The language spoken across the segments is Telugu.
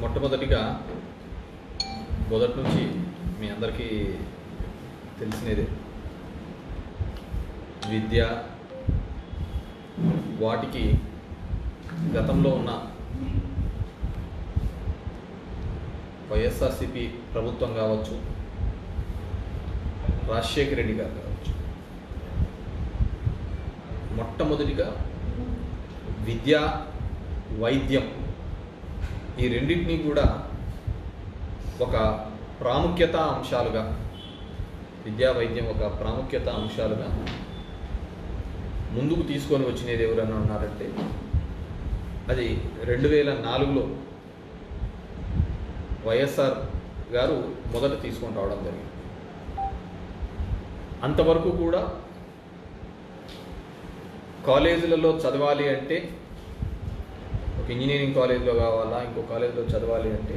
మొట్టమొదటిగా మొదటి నుంచి మీ అందరికీ తెలిసినదే విద్య వాటికి గతంలో ఉన్న వైఎస్ఆర్సీపీ ప్రభుత్వం కావచ్చు, రాజశేఖర రెడ్డి గారు కావచ్చు, మొట్టమొదటిగా విద్య వైద్యం ఈ రెండింటినీ కూడా ఒక ప్రాముఖ్యత అంశాలుగా, విద్యా వైద్యం ఒక ప్రాముఖ్యత అంశాలుగా ముందుకు తీసుకొని వచ్చినది ఎవరన్నా ఉన్నారంటే అది 2004లో వైఎస్ఆర్ గారు మొదట తీసుకొని రావడం జరిగింది. అంతవరకు కూడా కాలేజీలలో చదవాలి అంటే ఒక ఇంజనీరింగ్ కాలేజీలో కావాలా, ఇంకో కాలేజీలో చదవాలి అంటే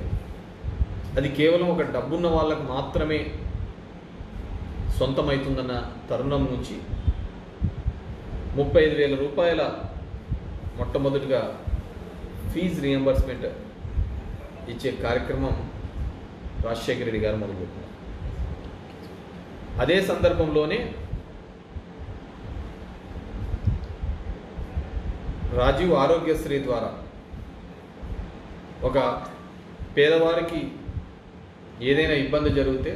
అది కేవలం ఒక డబ్బున్న వాళ్ళకు మాత్రమే సొంతమవుతుందన్న తరుణం నుంచి 35,000 రూపాయల మొట్టమొదటిగా ఫీజు రియంబర్స్మెంట్ ఇచ్చే కార్యక్రమం రాజశేఖర రెడ్డి గారు మొదలుపెట్టారు. అదే సందర్భంలోనే రాజీవ్ ఆరోగ్యశ్రీ ద్వారా ఒక పేదవారికి ఏదైనా ఇబ్బంది జరిగితే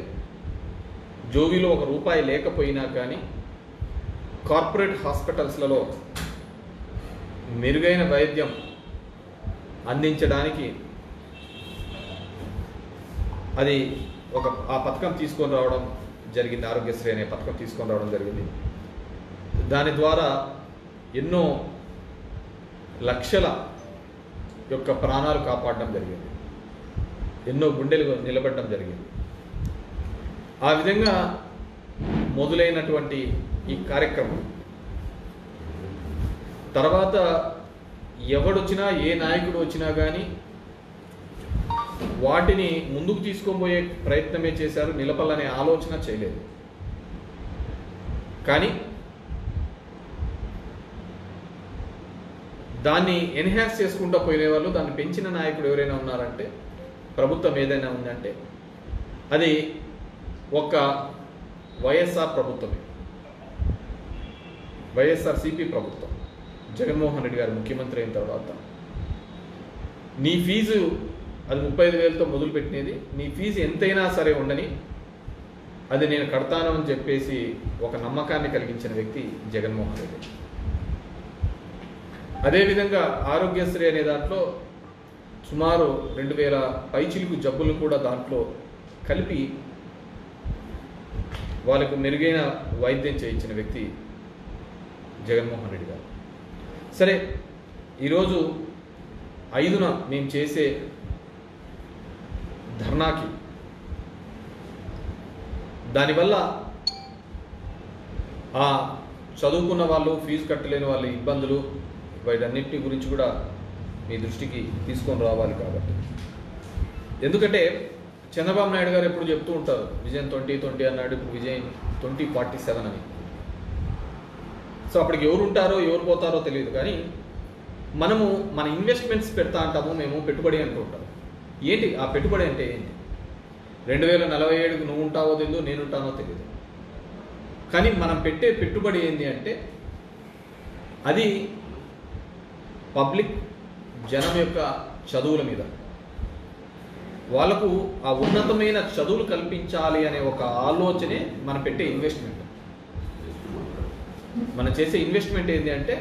జోబీలో ₹1 లేకపోయినా కానీ కార్పొరేట్ హాస్పిటల్స్లలో మెరుగైన వైద్యం అందించడానికి అది ఆ పథకం తీసుకొని రావడం జరిగింది. ఆరోగ్యశ్రీ అనే పథకం తీసుకొని రావడం జరిగింది. దాని ద్వారా ఎన్నో లక్షల యొక్క ప్రాణాలు కాపాడడం జరిగింది, ఎన్నో గుండెలు నిలబడడం జరిగింది. ఆ విధంగా మొదలైనటువంటి ఈ కార్యక్రమం తర్వాత ఎవడొచ్చినా, ఏ నాయకుడు వచ్చినా కానీ వాటిని ముందుకు తీసుకొని ప్రయత్నమే చేశారు, నిలపాలనే ఆలోచన చేయలేదు. కానీ దాన్ని ఎన్హాన్స్ చేసుకుంటూ పోయిన వాళ్ళు, దాన్ని పెంచిన నాయకుడు ఎవరైనా ఉన్నారంటే, ప్రభుత్వం ఏదైనా ఉందంటే అది ఒక వైఎస్ఆర్ ప్రభుత్వమే, వైఎస్ఆర్సీపీ ప్రభుత్వం. జగన్మోహన్ రెడ్డి గారు ముఖ్యమంత్రి అయిన తర్వాత నీ ఫీజు అది 35,000తో మొదలుపెట్టినది, నీ ఫీజు ఎంతైనా సరే ఉండని అది నేను కడతాను అని చెప్పేసి ఒక నమ్మకాన్ని కలిగించిన వ్యక్తి జగన్మోహన్ రెడ్డి. అదేవిధంగా ఆరోగ్యశ్రీ అనే దాంట్లో సుమారు 2,000 పైచిలుకు జబ్బులు కూడా దాంట్లో కలిపి వాళ్ళకు మెరుగైన వైద్యం చేయించిన వ్యక్తి జగన్మోహన్ రెడ్డి గారు. సరే, ఈరోజు 5న మేము చేసే ధర్నాకి దానివల్ల ఆ చదువుకున్న వాళ్ళు, ఫీజు కట్టలేని వాళ్ళ ఇబ్బందులు, వీటన్నిటి గురించి కూడా మీ దృష్టికి తీసుకొని రావాలి. కాబట్టి ఎందుకంటే చంద్రబాబు నాయుడు గారు ఎప్పుడు చెప్తూ ఉంటారు విజన్ 2020 అన్నాడు, ఇప్పుడు విజన్ 2047 అని. సో అప్పటికి ఎవరు ఉంటారో ఎవరు పోతారో తెలియదు. కానీ మనము మన ఇన్వెస్ట్మెంట్స్ పెడతా అంటాము, మేము పెట్టుబడి అంటూ ఉంటాము. ఏంటి ఆ పెట్టుబడి అంటే ఏంటి? 2047కు నువ్వు ఉంటావో తెలియదు, నేను ఉంటానో తెలియదు. కానీ మనం పెట్టే పెట్టుబడి ఏంటి అంటే అది పబ్లిక్ జనం యొక్క చదువుల మీద, వాళ్ళకు ఆ ఉన్నతమైన చదువులు కల్పించాలి అనే ఒక ఆలోచనే మనం పెట్టే ఇన్వెస్ట్మెంట్. మనం చేసే ఇన్వెస్ట్మెంట్ ఏంటి అంటే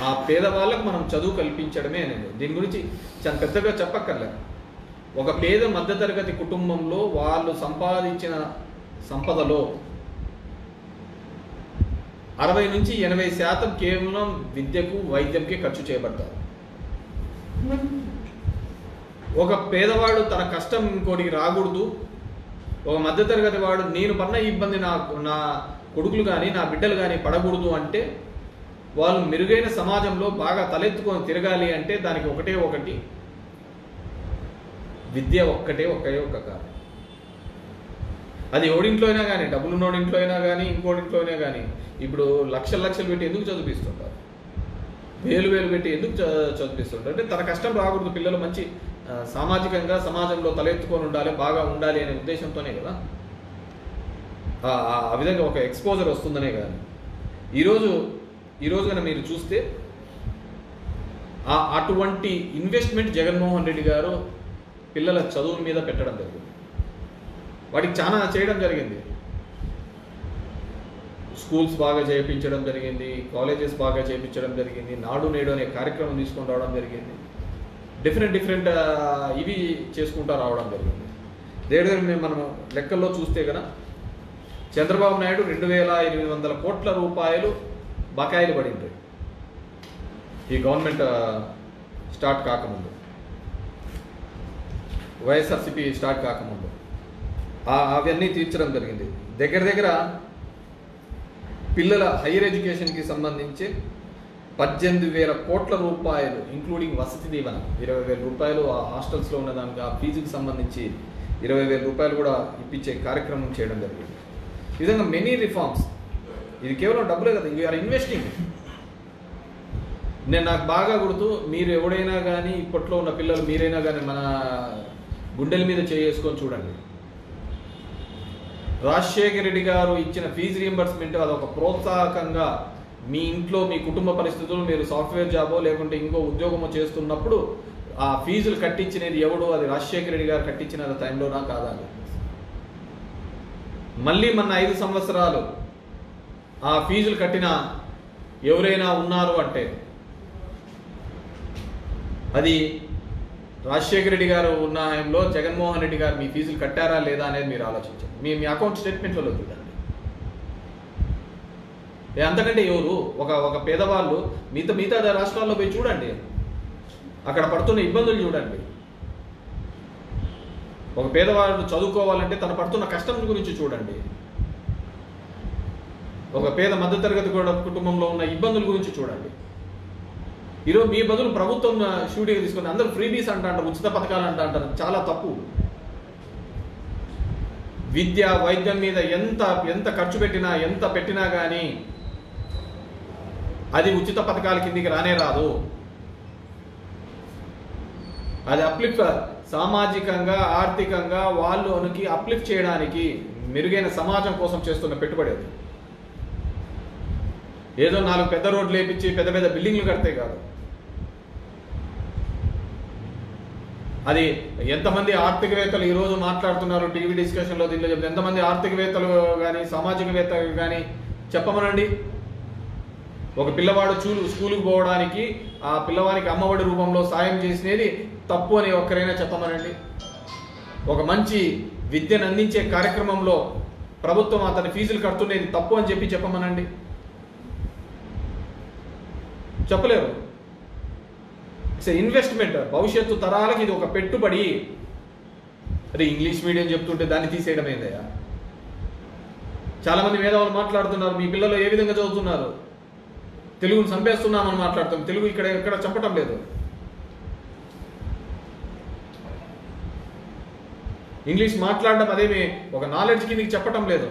ఆ పేదవాళ్ళకు మనం చదువు కల్పించడమే అనేది. దీని గురించి చాలా పెద్దగా చెప్పక్కర్లేదు. ఒక పేద మధ్యతరగతి కుటుంబంలో వాళ్ళు సంపాదించిన సంపదలో 60 నుంచి 80% కేవలం విద్యకు, వైద్యంకి ఖర్చు చేయబడతారు. ఒక పేదవాడు తన కష్టం ఇంకోటికి రాకూడదు, ఒక మధ్యతరగతి వాడు నేను పడిన ఇబ్బంది నా కొడుకులు కానీ నా బిడ్డలు కానీ పడకూడదు అంటే, వాళ్ళు మెరుగైన సమాజంలో బాగా తలెత్తుకొని తిరగాలి అంటే దానికి ఒకటి విద్య ఒకే ఒక కారణం. అది ఎవడింట్లో అయినా కానీ, డబ్బులున్నోడింట్లో అయినా కానీ, ఇంకోడింట్లో అయినా కానీ ఇప్పుడు లక్షలు పెట్టి ఎందుకు చదివిస్తుంటారు? వేలు పెట్టి ఎందుకు చదివిస్తుంటారు అంటే తన కష్టం రాకూడదు, పిల్లలు మంచి సామాజికంగా సమాజంలో తలెత్తుకొని ఉండాలి, బాగా ఉండాలి అనే ఉద్దేశంతోనే కదా ఆ విధంగా ఒక ఎక్స్పోజర్ వస్తుందనే కదా. ఈరోజు కనుక మీరు చూస్తే అటువంటి ఇన్వెస్ట్మెంట్ జగన్మోహన్ రెడ్డి గారు పిల్లల చదువు మీద పెట్టడం జరిగింది. వాటికి చాలా చేయడం జరిగింది. స్కూల్స్ బాగా చేయించడం జరిగింది, కాలేజెస్ బాగా చేయించడం జరిగింది, నాడు నేడు అనే కార్యక్రమం తీసుకొని రావడం జరిగింది, డిఫరెంట్ ఇవి చేసుకుంటూ రావడం జరిగింది. దగ్గర మనం లెక్కల్లో చూస్తే కనుక చంద్రబాబు నాయుడు 2,800 కోట్ల రూపాయలు బకాయిలు పడింది ఈ గవర్నమెంట్ స్టార్ట్ కాకముందు, వైఎస్ఆర్సీపీ స్టార్ట్ కాకముందు అవన్నీ తీర్చడం జరిగింది. దగ్గర పిల్లల హైయర్ ఎడ్యుకేషన్కి సంబంధించి 18,000 కోట్ల రూపాయలు ఇంక్లూడింగ్ వసతి దీవెన 20,000 రూపాయలు ఆ హాస్టల్స్లో ఉన్నదానికి ఆ ఫీజుకి సంబంధించి 20,000 రూపాయలు కూడా ఇప్పించే కార్యక్రమం చేయడం జరిగింది. ఈ విధంగా మెనీ రిఫార్మ్స్. ఇది కేవలం డబ్బులే కదా, ఇవి ఆర్ ఇన్వెస్టింగ్. నాకు బాగా గుర్తు, మీరు ఎవడైనా కానీ ఇప్పట్లో ఉన్న పిల్లలు మీరైనా కానీ మన గుండెల మీద చేసుకొని చూడండి. రాజశేఖర రెడ్డి గారు ఇచ్చిన ఫీజు రీయింబర్స్మెంట్ అదొక ప్రోత్సాహకంగా మీ ఇంట్లో మీ కుటుంబ పరిస్థితులు, మీరు సాఫ్ట్వేర్ జాబో లేకుంటే ఇంకో ఉద్యోగమో చేస్తున్నప్పుడు ఆ ఫీజులు కట్టించినది ఎవడు, అది రాజశేఖర రెడ్డి గారు కట్టించిన టైంలోనా కాదా? మళ్ళీ మన 5 సంవత్సరాలు ఆ ఫీజులు కట్టిన ఎవరైనా ఉన్నారు అంటే అది రాజశేఖర రెడ్డి గారు ఉన్న టైంలో జగన్మోహన్ రెడ్డి గారు మీ ఫీజులు కట్టారా లేదా అనేది మీరు ఆలోచించండి. మీ అకౌంట్ స్టేట్మెంట్లలో చూడండి. అంతకంటే ఎవరు ఒక పేదవాళ్ళు మిగతా రాష్ట్రాల్లో పోయి చూడండి, అక్కడ పడుతున్న ఇబ్బందులు చూడండి. ఒక పేదవాళ్ళు చదువుకోవాలంటే తను పడుతున్న కష్టం గురించి చూడండి. ఒక పేద మధ్యతరగతి కుటుంబంలో ఉన్న ఇబ్బందుల గురించి చూడండి. ఈరోజు మీ బదులు ప్రభుత్వం షూటింగ్ తీసుకుని అందరూ ఫ్రీబీస్ అంటారు, ఉచిత పథకాలు అంటారు. చాలా తప్పు. విద్య వైద్యం మీద ఎంత ఖర్చు పెట్టినా ఎంత పెట్టినా కానీ అది ఉచిత పథకాల కిందికి రానే రాదు. అది అప్లిఫ్ట్, సామాజికంగా ఆర్థికంగా వాళ్ళకి అప్లిఫ్ట్ చేయడానికి మెరుగైన సమాజం కోసం చేస్తున్న పెట్టుబడి. అది ఏదో 4 పెద్ద రోడ్లు వేపించి పెద్ద బిల్డింగ్లు కడితే కాదు. అది ఎంతమంది ఆర్థికవేత్తలు ఈరోజు మాట్లాడుతున్నారు టీవీ డిస్కషన్లో, దీనిలో చెప్తే ఎంతమంది ఆర్థికవేత్తలు కానీ సామాజికవేత్తలు కానీ చెప్పమనండి. ఒక పిల్లవాడు స్కూలుకు పోవడానికి ఆ పిల్లవానికి అమ్మఒడి రూపంలో సాయం చేసినది తప్పు అని ఒక్కరైనా చెప్పమనండి. ఒక మంచి విద్యను అందించే కార్యక్రమంలో ప్రభుత్వం అతని ఫీజులు కడుతున్నది తప్పు అని చెప్పమనండి. చెప్పలేరు. It's investment. భవిష్యత్తు తరాలకి ఇది ఒక పెట్టుబడి. అదే ఇంగ్లీష్ మీడియం చెప్తుంటే దాన్ని తీసేయడం ఏందయ్యా? చాలా మంది మేధావులు మాట్లాడుతున్నారు, మీ పిల్లలు ఏ విధంగా చదువుతున్నారు, తెలుగును చంపేస్తున్నామని మాట్లాడుతాం. తెలుగు ఇక్కడ చంపటం లేదు. ఇంగ్లీష్ మాట్లాడడం అదేమి ఒక నాలెడ్జ్ కిందకి చెప్పటం లేదు.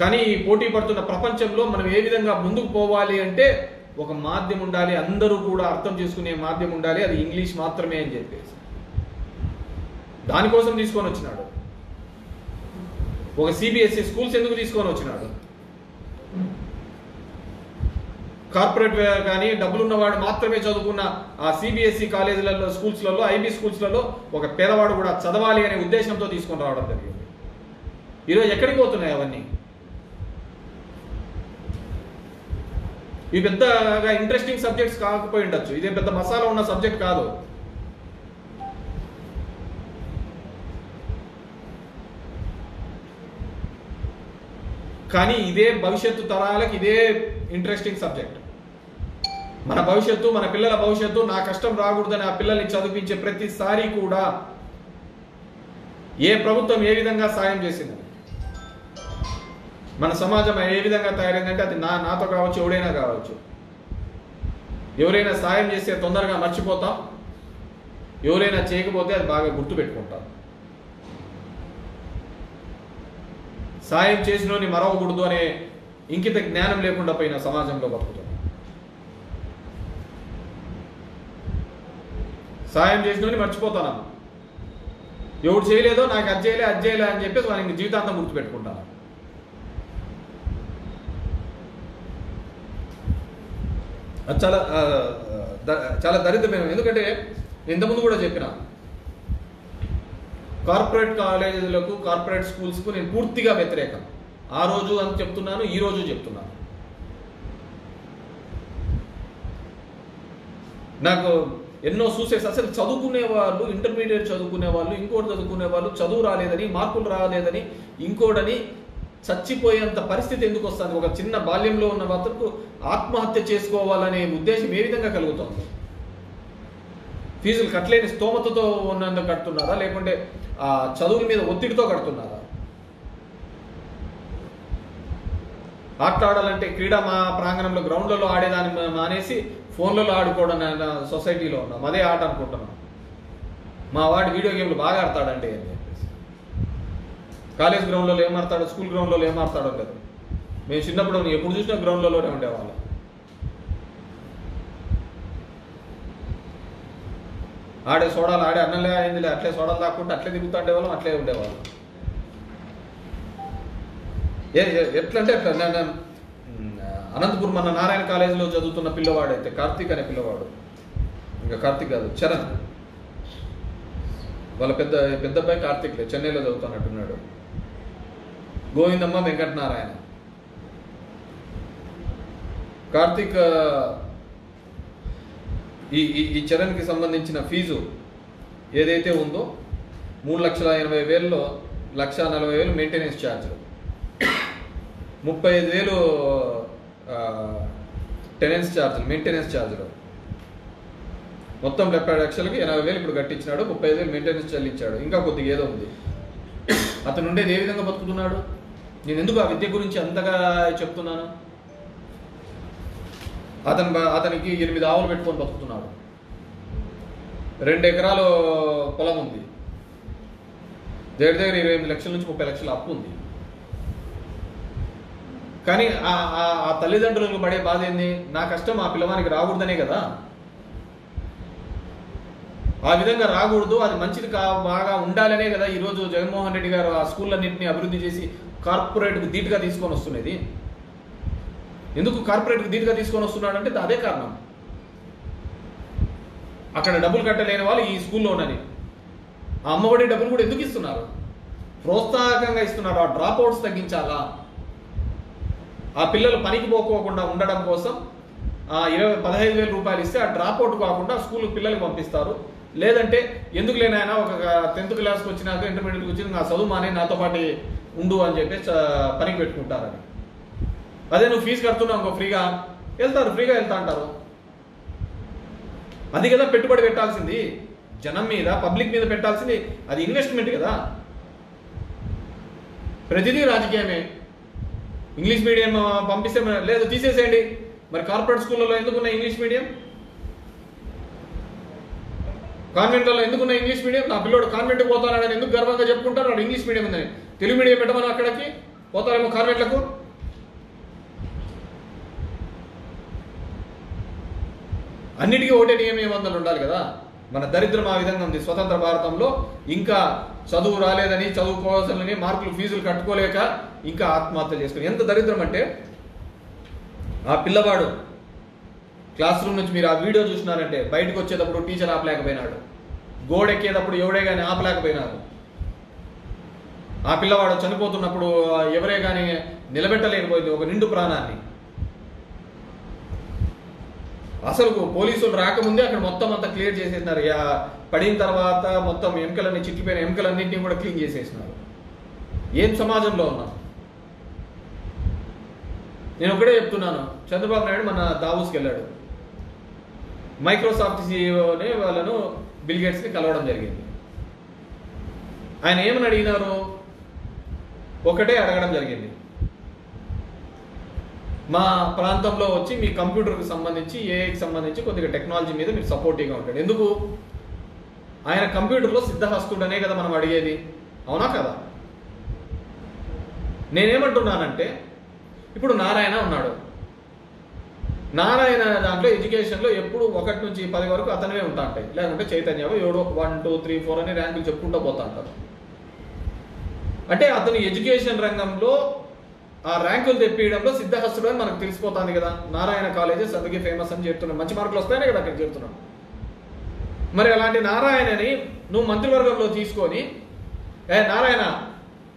కానీ ఈ పోటీ పడుతున్న ప్రపంచంలో మనం ఏ విధంగా ముందుకు పోవాలి అంటే ఒక మాధ్యమం ఉండాలి, అందరూ కూడా అర్థం చేసుకునే మాధ్యమం ఉండాలి. అది ఇంగ్లీష్ మాత్రమే అని చెప్పేసి దానికోసం తీసుకొని వచ్చినాడు. ఒక సిబిఎస్ఈ స్కూల్స్ ఎందుకు తీసుకొని వచ్చినాడు? కార్పొరేట్ కానీ డబ్బులున్నవాడు మాత్రమే చదువుకున్న ఆ సిబిఎస్ఈ కాలేజీలలో, స్కూల్స్లలో, ఐబీ స్కూల్స్లలో ఒక పేదవాడు కూడా చదవాలి అనే ఉద్దేశంతో తీసుకొని రావడం జరిగింది. ఈరోజు ఎక్కడికి పోతున్నాయి అవన్నీ? ఇవి పెద్దగా ఇంట్రెస్టింగ్ సబ్జెక్ట్స్ కాకపోయి ఉండొచ్చు, ఇదే పెద్ద మసాలా ఉన్న సబ్జెక్ట్ కాదు. కానీ ఇదే భవిష్యత్తు తరాలకు ఇదే ఇంట్రెస్టింగ్ సబ్జెక్ట్. మన భవిష్యత్తు, మన పిల్లల భవిష్యత్తు, నా కష్టం రాకూడదని ఆ పిల్లల్ని చదివించే ప్రతిసారి కూడా ఏ ప్రభుత్వం ఏ విధంగా సాయం చేసింది, మన సమాజం ఏ విధంగా తయారైందంటే అది నాతో కావచ్చు, ఎవడైనా కావచ్చు. ఎవరైనా సాయం చేస్తే తొందరగా మర్చిపోతాం, ఎవరైనా చేయకపోతే అది బాగా గుర్తుపెట్టుకుంటాం. సాయం చేసినోని మరవకూడదు అనే ఇంకిత జ్ఞానం లేకుండా పోయిన సమాజంలో బతుకుతున్నాం. సాయం చేసినని మర్చిపోతాను. ఎవడు చేయలేదో నాకు అది చేయలే అని చెప్పేసి వాళ్ళకి జీవితాంతం గుర్తుపెట్టుకుంటాను. అది చాలా దరిద్రమైన. ఎందుకంటే ఇంతకుముందు కూడా చెప్పిన కార్పొరేట్ కాలేజీలకు కార్పొరేట్ స్కూల్స్కు నేను పూర్తిగా వ్యతిరేకం. ఆ రోజు అని చెప్తున్నాను, ఈ రోజు చెప్తున్నాను. నాకు ఎన్నో చూసేసి అసలు చదువుకునే వాళ్ళు, ఇంటర్మీడియట్ చదువుకునే వాళ్ళు, ఇంకోటి చదువుకునే వాళ్ళు, చదువు రాలేదని, మార్కులు రాలేదని, ఇంకోటని చచ్చిపోయేంత పరిస్థితి ఎందుకు వస్తుంది? ఒక చిన్న బాల్యంలో ఉన్న వాళ్ళకు ఆత్మహత్య చేసుకోవాలనే ఉద్దేశం ఏ విధంగా కలుగుతుంది? ఫీజులు కట్టలేని స్తోమతతో ఉన్నందుకు కడుతున్నారా, లేకుంటే ఆ చదువుల మీద ఒత్తిడితో కడుతున్నారా? ఆటలాడాలంటే క్రీడా ప్రాంగణంలో గ్రౌండ్లలో ఆడేదాన్ని మానేసి ఫోన్లలో ఆడుకోవడం సొసైటీలో ఉన్నాం. అదే ఆట అనుకుంటున్నాం. మా వాడు వీడియో గేమ్లు బాగా ఆడతాడండి అని చెప్పేసి. కాలేజ్ గ్రౌండ్లలో ఏమాడతాడో, స్కూల్ గ్రౌండ్లలో ఏమాడతాడో లేదు. మేము చిన్నప్పుడు ఎప్పుడు చూసినా గ్రౌండ్లలోనే ఉండేవాళ్ళం. ఆడే సోడాలు ఆడే అన్నలే అయిందిలే, అట్లే సోడాలు తాక్కుంటే అట్లే తిరుగుతూ ఉండేవాళ్ళం, అట్లే ఉండేవాళ్ళం. ఎట్లంటే అట్లా. అనంతపురం మన నారాయణ కాలేజీలో చదువుతున్న పిల్లవాడు అయితే కార్తీక్ అనే పిల్లవాడు, ఇంకా కార్తీక్ కాదు చరణ్, వాళ్ళ పెద్ద అబ్బాయి కార్తీక్ చెన్నైలో చదువుతున్నట్టున్నాడు. గోవిందమ్మ వెంకటనారాయణ. కార్తీక్ ఈ చరణ్కి సంబంధించిన ఫీజు ఏదైతే ఉందో 3,80,000లో 1,40,000 మెయింటెనెన్స్ ఛార్జీలు, 35,000 టెనెన్స్ ఛార్జీలు, మెయింటెనెన్స్ ఛార్జీలు, మొత్తం 70 లక్షలకి 80,000 ఇప్పుడు కట్టించినాడు. 35,000 మెయింటెనెన్స్ చెల్లించాడు. ఇంకా కొద్దిగా ఏదో ఉంది. అతను ఉండేది ఏ విధంగా బతుకుతున్నాడు? నేను ఎందుకు ఆ విద్య గురించి అంతగా చెప్తున్నాను? అతనికి 8 ఆవులు పెట్టుకొని బతుకుతున్నాడు. 2 ఎకరాలు పొలం ఉంది. దగ్గర 28 లక్షల నుంచి 30 లక్షల అప్పు ఉంది. కానీ ఆ తల్లిదండ్రులకు పడే బాధ ఏంది? నా కష్టం ఆ పిల్లవానికి రాకూడదనే కదా. ఆ విధంగా రాకూడదు, అది మంచిది బాగా ఉండాలనే కదా ఈరోజు జగన్మోహన్ రెడ్డి గారు ఆ స్కూళ్ళన్నింటినీ అభివృద్ధి చేసి కార్పొరేట్కు ధీటుగా తీసుకొని వస్తున్నది. ఎందుకు కార్పొరేట్కి ధీటుగా తీసుకొని వస్తున్నాడంటే అదే కారణం. అక్కడ డబ్బులు కట్టలేని వాళ్ళు ఈ స్కూల్లో ఉన్నది. ఆ అమ్మఒడి డబ్బులు కూడా ఎందుకు ఇస్తున్నారు? ప్రోత్సాహకంగా ఇస్తున్నారు. ఆ డ్రాప్ అవుట్స్ తగ్గించాలా, ఆ పిల్లలు పనికి పోకోకుండా ఉండడం కోసం 15,000 రూపాయలు ఇస్తే ఆ డ్రాప్ అవుట్ కాకుండా స్కూల్కి పిల్లలకి పంపిస్తారు. లేదంటే ఎందుకు లేనైనా ఒక 10th క్లాస్కి వచ్చినాక ఇంటర్మీడియట్కి వచ్చి నా చదువు మానే నాతో పాటు ఉండు అని చెప్పేసి పనికి పెట్టుకుంటారని. అదే నువ్వు ఫీజు కడుతున్నావు ఇంకో ఫ్రీగా వెళ్తా అంటారు. అది కదా పెట్టుబడి పెట్టాల్సింది, జనం మీద, పబ్లిక్ మీద పెట్టాల్సింది. అది ఇన్వెస్ట్మెంట్ కదా. ప్రతిదీ రాజకీయమే. ఇంగ్లీష్ మీడియం పంపిస్తే లేదు తీసేసేయండి. మరి కార్పొరేట్ స్కూళ్ళలో ఎందుకున్న ఇంగ్లీష్ మీడియం? కాన్వెంట్లలో ఎందుకున్న ఇంగ్లీష్ మీడియం? నా పిల్లోడు కాన్వెంట్కి పోతానని ఎందుకు గర్వంగా చెప్పుకుంటారు? వాడు ఇంగ్లీష్ మీడియం ఉందని. తెలుగు మీడియం పెట్టమని అక్కడికి పోతారేమో కాన్వెంట్లకు. అన్నిటికీ ఒకటే నియమనిబంధనలు ఉండాలి కదా. మన దరిద్రం ఆ విధంగా ఉంది. స్వతంత్ర భారతంలో ఇంకా చదువు రాలేదని, చదువుకోవాల్సిన మార్కులు ఫీజులు కట్టుకోలేక ఇంకా ఆత్మహత్య చేసుకుని ఎంత దరిద్రం అంటే, ఆ పిల్లవాడు క్లాస్ రూమ్ నుంచి మీరు ఆ వీడియో చూసినారంటే బయటకు వచ్చేటప్పుడు టీచర్ ఆపలేకపోయినాడు, గోడెక్కేటప్పుడు ఎవడే కానీ ఆపలేకపోయినారు. ఆ పిల్లవాడు చనిపోతున్నప్పుడు ఎవరే కానీ నిలబెట్టలేకపోయింది ఒక నిండు ప్రాణాన్ని. అసలు పోలీసులు రాకముందే అక్కడ మొత్తం అంతా క్లియర్ చేసేసినారు. పడిన తర్వాత మొత్తం ఎముకలన్నీ, చిట్లిపోయిన ఎముకలన్నింటినీ కూడా క్లీన్ చేసేసినారు. ఏం సమాజంలో ఉన్నాం? నేను ఒకటే చెప్తున్నాను. చంద్రబాబు నాయుడు మన దావోస్కి వెళ్ళాడు. మైక్రోసాఫ్ట్ సీఈఓని వాళ్ళను బిల్ గేట్స్ని కలవడం జరిగింది. ఆయన ఏమని అడిగినారు? ఒకటే అడగడం జరిగింది, మా ప్రాంతంలో వచ్చి మీ కంప్యూటర్కి సంబంధించి, ఏఐకి సంబంధించి కొద్దిగా టెక్నాలజీ మీద మీరు సపోర్టివ్గా ఉంటాడు. ఎందుకు? ఆయన కంప్యూటర్లో సిద్ధహస్తుడనే కదా మనం అడిగేది, అవునా కదా? నేనేమంటున్నానంటే, ఇప్పుడు నారాయణ ఉన్నాడు, నారాయణ దాంట్లో ఎడ్యుకేషన్లో ఎప్పుడు 1 నుంచి 10 వరకు అతనివే ఉంటా ఉంటాయి, లేకుంటే చైతన్యవో 7 1 2 3 4 అని ర్యాంకులు చెప్పుకుంటూ పోతా ఉంటారు. అంటే అతను ఎడ్యుకేషన్ రంగంలో ఆ ర్యాంకులు తెప్పియడంలో సిద్ధహస్తుడు అని మనకు తెలిసిపోతుంది కదా. నారాయణ కాలేజెస్ అందుకే ఫేమస్ అని చెప్తున్నాను, మంచి మార్కులు వస్తాయనే కదా అక్కడ చెప్తున్నాను. మరి అలాంటి నారాయణని నువ్వు మంత్రివర్గంలో తీసుకొని, నారాయణ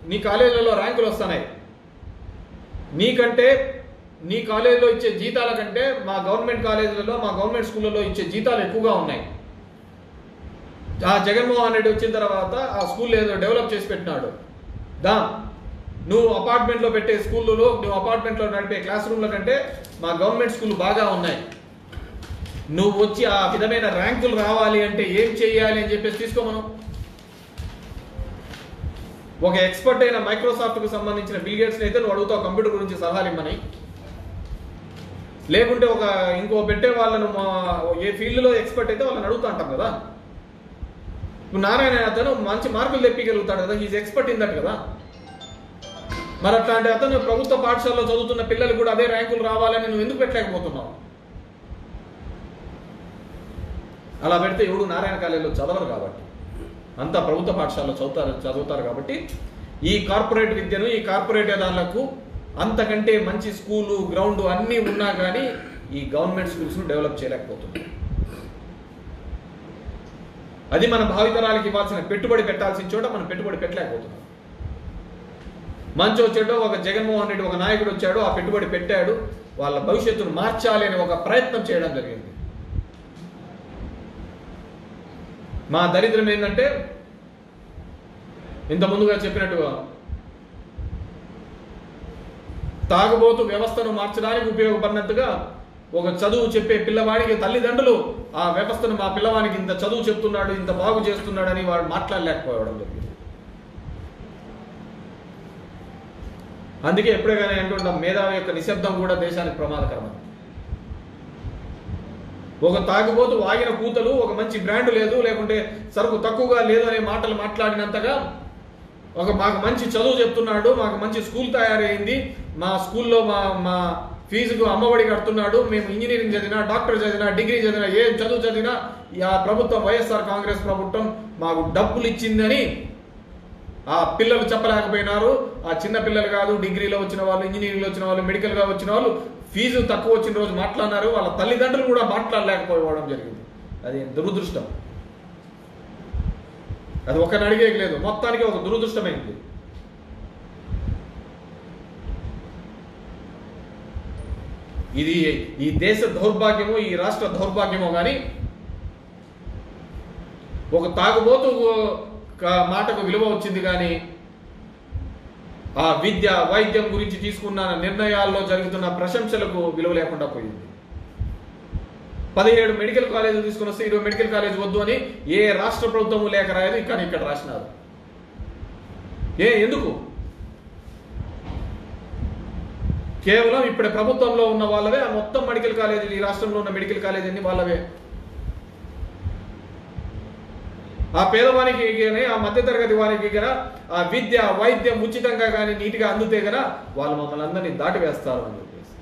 నీ కాలేజీలలో ర్యాంకులు వస్తున్నాయి, నీకంటే నీ కాలేజీలో ఇచ్చే జీతాల కంటే మా గవర్నమెంట్ కాలేజీలలో మా గవర్నమెంట్ స్కూళ్ళలో ఇచ్చే జీతాలు ఎక్కువగా ఉన్నాయి. ఆ జగన్మోహన్ రెడ్డి వచ్చిన తర్వాత ఆ స్కూల్ ఏదో డెవలప్ చేసి పెట్టినాడు, నువ్వు అపార్ట్మెంట్లో పెట్టే స్కూళ్ళలో నువ్వు అపార్ట్మెంట్లో నడిపే క్లాస్ రూమ్ల కంటే మా గవర్నమెంట్ స్కూల్ బాగా ఉన్నాయి, నువ్వు వచ్చి ఆ విధమైన ర్యాంకులు రావాలి అంటే ఏం చేయాలి అని చెప్పేసి తీసుకోమను. ఒక ఎక్స్పర్ట్ అయిన మైక్రోసాఫ్ట్కు సంబంధించిన బిల్ గేట్స్ని అయితే నువ్వు అడుగుతావు కంప్యూటర్ గురించి సలహాలు ఇమ్మని, లేకుంటే ఇంకో పెట్టే వాళ్ళను ఏ ఫీల్డ్లో ఎక్స్పర్ట్ అయితే వాళ్ళని అడుగుతా అంటాం కదా. ఇప్పుడు నారాయణ అతను మంచి మార్కులు తెప్పగలుగుతాడు కదా, హీజ్ ఎక్స్పర్ట్ ఇన్ దట్ కదా. మరి అట్లాంటి అతను ప్రభుత్వ పాఠశాలలో చదువుతున్న పిల్లలు కూడా అదే ర్యాంకులు రావాలని నువ్వు ఎందుకు పెట్టలేకపోతున్నావు? అలా పెడితే ఎవడు నారాయణ కాలేజీలో చదవరు కాబట్టి, అంతా ప్రభుత్వ పాఠశాలలో చదువుతారు కాబట్టి ఈ కార్పొరేట్ విద్యను ఈ కార్పొరేట్ దానికి అంతకంటే మంచి స్కూలు గ్రౌండ్ అన్నీ ఉన్నా కానీ ఈ గవర్నమెంట్ స్కూల్స్ను డెవలప్ చేయలేకపోతుంది. అది మన భావితరాలకు ఇవ్వాల్సిన పెట్టుబడి పెట్టాల్సిన చోట మనం పెట్టుబడి పెట్టలేకపోతున్నాం. మంచి వచ్చాడో ఒక జగన్మోహన్ రెడ్డి ఒక నాయకుడు వచ్చాడు, ఆ పెట్టుబడి పెట్టాడు, వాళ్ళ భవిష్యత్తును మార్చాలి అని ఒక ప్రయత్నం చేయడం జరిగింది. మా దరిద్రం ఏంటంటే ఇంత ముందుగా చెప్పినట్టుగా తాగుబోతు వ్యవస్థను మార్చడానికి ఉపయోగపడినట్టుగా ఒక చదువు చెప్పే పిల్లవాడికి తల్లిదండ్రులు ఆ వ్యవస్థను మా పిల్లవానికి ఇంత చదువు చెప్తున్నాడు ఇంత బాగు చేస్తున్నాడని వాడు మాట్లాడలేకపోవడం జరిగింది. అందుకే ఎప్పుడే కానీ అంటుంటాం మేధావి యొక్క నిశ్శబ్దం కూడా దేశానికి ప్రమాదకరం. ఒక తాగుబోతు వాగిన కూతలు ఒక మంచి బ్రాండ్ లేదు లేకుంటే సరుకు తక్కువగా లేదు అనే మాటలు మాట్లాడినంతగా మాకు మంచి చదువు చెప్తున్నాడు, మాకు మంచి స్కూల్ తయారైంది, మా స్కూల్లో మా ఫీజుకు అమ్మఒడి కడుతున్నాడు, మేము ఇంజనీరింగ్ చదివినా డాక్టర్ చదివినా డిగ్రీ చదివినా ఏం చదువు చదివినా ఆ ప్రభుత్వం వైఎస్ఆర్ కాంగ్రెస్ ప్రభుత్వం మాకు డబ్బులు ఇచ్చిందని ఆ పిల్లలు చెప్పలేకపోయినారు. ఆ చిన్న పిల్లలు కాదు, డిగ్రీలో వచ్చిన వాళ్ళు, ఇంజనీరింగ్లో వచ్చిన వాళ్ళు, మెడికల్గా వచ్చిన వాళ్ళు ఫీజు తక్కువ వచ్చిన రోజు మాట్లాడినారు, వాళ్ళ తల్లిదండ్రులు కూడా మాట్లాడలేకపోవడం జరిగింది. అది దురదృష్టం. అది ఒకరిని అడిగేకి లేదు, మొత్తానికి ఒక దురదృష్టమైంది. ఇది ఈ దేశ దౌర్భాగ్యమో ఈ రాష్ట్ర దౌర్భాగ్యమో కానీ ఒక తాగుబోతు మాటకు విలువ వచ్చింది కానీ ఆ విద్య వైద్యం గురించి తీసుకున్న నిర్ణయాల్లో జరుగుతున్న ప్రశంసలకు విలువ లేకుండా పోయింది. 17 మెడికల్ కాలేజీలు తీసుకుని వస్తే 20 మెడికల్ కాలేజ్ వద్దు అని ఏ రాష్ట్ర ప్రభుత్వము లేఖ రాయదు, కానీ ఇక్కడ రాసినారు. ఎందుకు? కేవలం ఇప్పుడు ప్రభుత్వంలో ఉన్న వాళ్ళవే ఆ మొత్తం మెడికల్ కాలేజీలు, ఈ రాష్ట్రంలో ఉన్న మెడికల్ కాలేజీ అన్ని వాళ్ళవే. ఆ పేదవానికి కానీ ఆ మధ్యతరగతి వారికి కానీ ఆ విద్య వైద్యం ఉచితంగా కానీ నీటిగా అందుతే కదా వాళ్ళు మమ్మల్ని అందరినీ దాటివేస్తారు అని చెప్పేసి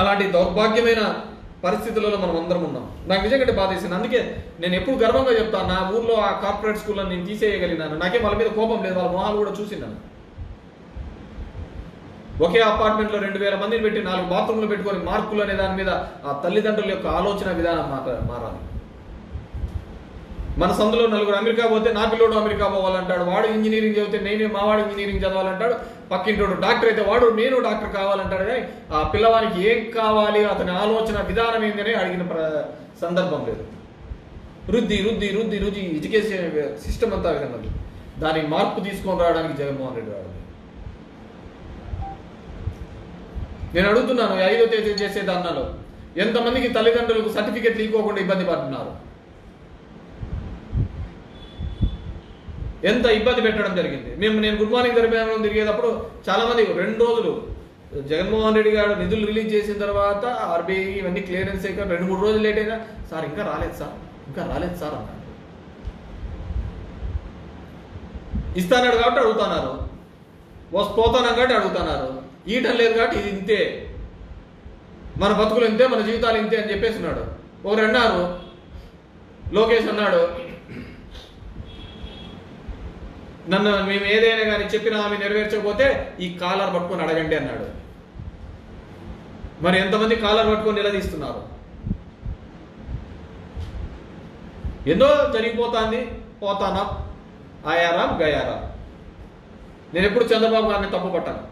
అలాంటి దౌర్భాగ్యమైన పరిస్థితులలో మనం అందరం ఉన్నాం. నాకు నిజంగా బాధేసింది. అందుకే నేను ఎప్పుడు గర్వంగా చెప్తాను, నా ఊర్లో ఆ కార్పొరేట్ స్కూల్లో నేను తీసేయగలిగినాను. నాకేం వాళ్ళ మీద కోపం లేదు, వాళ్ళ మొహాలు కూడా చూసినాను. ఒకే అపార్ట్మెంట్లో 2000 మందిని పెట్టి 4 బాత్రూమ్లు పెట్టుకొని మార్కులు అనే దాని మీద ఆ తల్లిదండ్రుల యొక్క ఆలోచన విధానం మారాలి. మన సందులో 4 అమెరికా పోతే నా పిల్లోడు అమెరికా పోవాలంటాడు, వాడు ఇంజనీరింగ్ చదివితే మావాడు ఇంజనీరింగ్ చదవాలంటాడు, పక్కింటోడు డాక్టర్ అయితే వాడు నేను డాక్టర్ కావాలంటాడు. కానీ ఆ పిల్లవానికి ఏం కావాలి అతని ఆలోచన విధానం ఏంటనే అడిగిన సందర్భం లేదు. రుద్ది ఎడ్యుకేషన్ సిస్టమ్ అంతా విధంగా దానికి మార్పు తీసుకొని రావడానికి జగన్మోహన్ రెడ్డి రావడం. నేను అడుగుతున్నాను, 5వ తేదీ చేసే దానిలో ఎంతమందికి తల్లిదండ్రులకు సర్టిఫికెట్లు ఇవ్వకుండా ఇబ్బంది పడుతున్నారు, ఎంత ఇబ్బంది పెట్టడం జరిగింది. నేను గుడ్ మార్నింగ్ తిరిగేటప్పుడు చాలా మంది 2 రోజులు జగన్మోహన్ రెడ్డి గారు నిధులు రిలీజ్ చేసిన తర్వాత ఆర్బీఐ ఇవన్నీ క్లియరెన్స్ అయ్యాక 2-3 రోజులు లేట్ అయినా సార్ ఇంకా రాలేదు సార్ అన్నారు. ఇస్తానాడు కాబట్టి అడుగుతున్నారు, పోతాను కాబట్టి అడుగుతున్నారు. ఈయటం లేదు కాబట్టి ఇది ఇంతే, మన బతుకులు ఇంతే, మన జీవితాలు ఇంతే అని చెప్పేస్తున్నాడు. ఒకరు అన్నారు, లోకేష్ అన్నాడు, నన్ను మేము ఏదైనా కానీ చెప్పిన ఆమె నెరవేర్చకపోతే ఈ కాలర్ పట్టుకొని అడగండి అన్నాడు. మరి ఎంతమంది కాలర్ పట్టుకొని నిలదీస్తున్నారు? ఎన్నో జరిగిపోతాంది, పోతానా, ఆయారా గయారా. నేను ఎప్పుడు చంద్రబాబు గారిని తప్పు పట్టాను,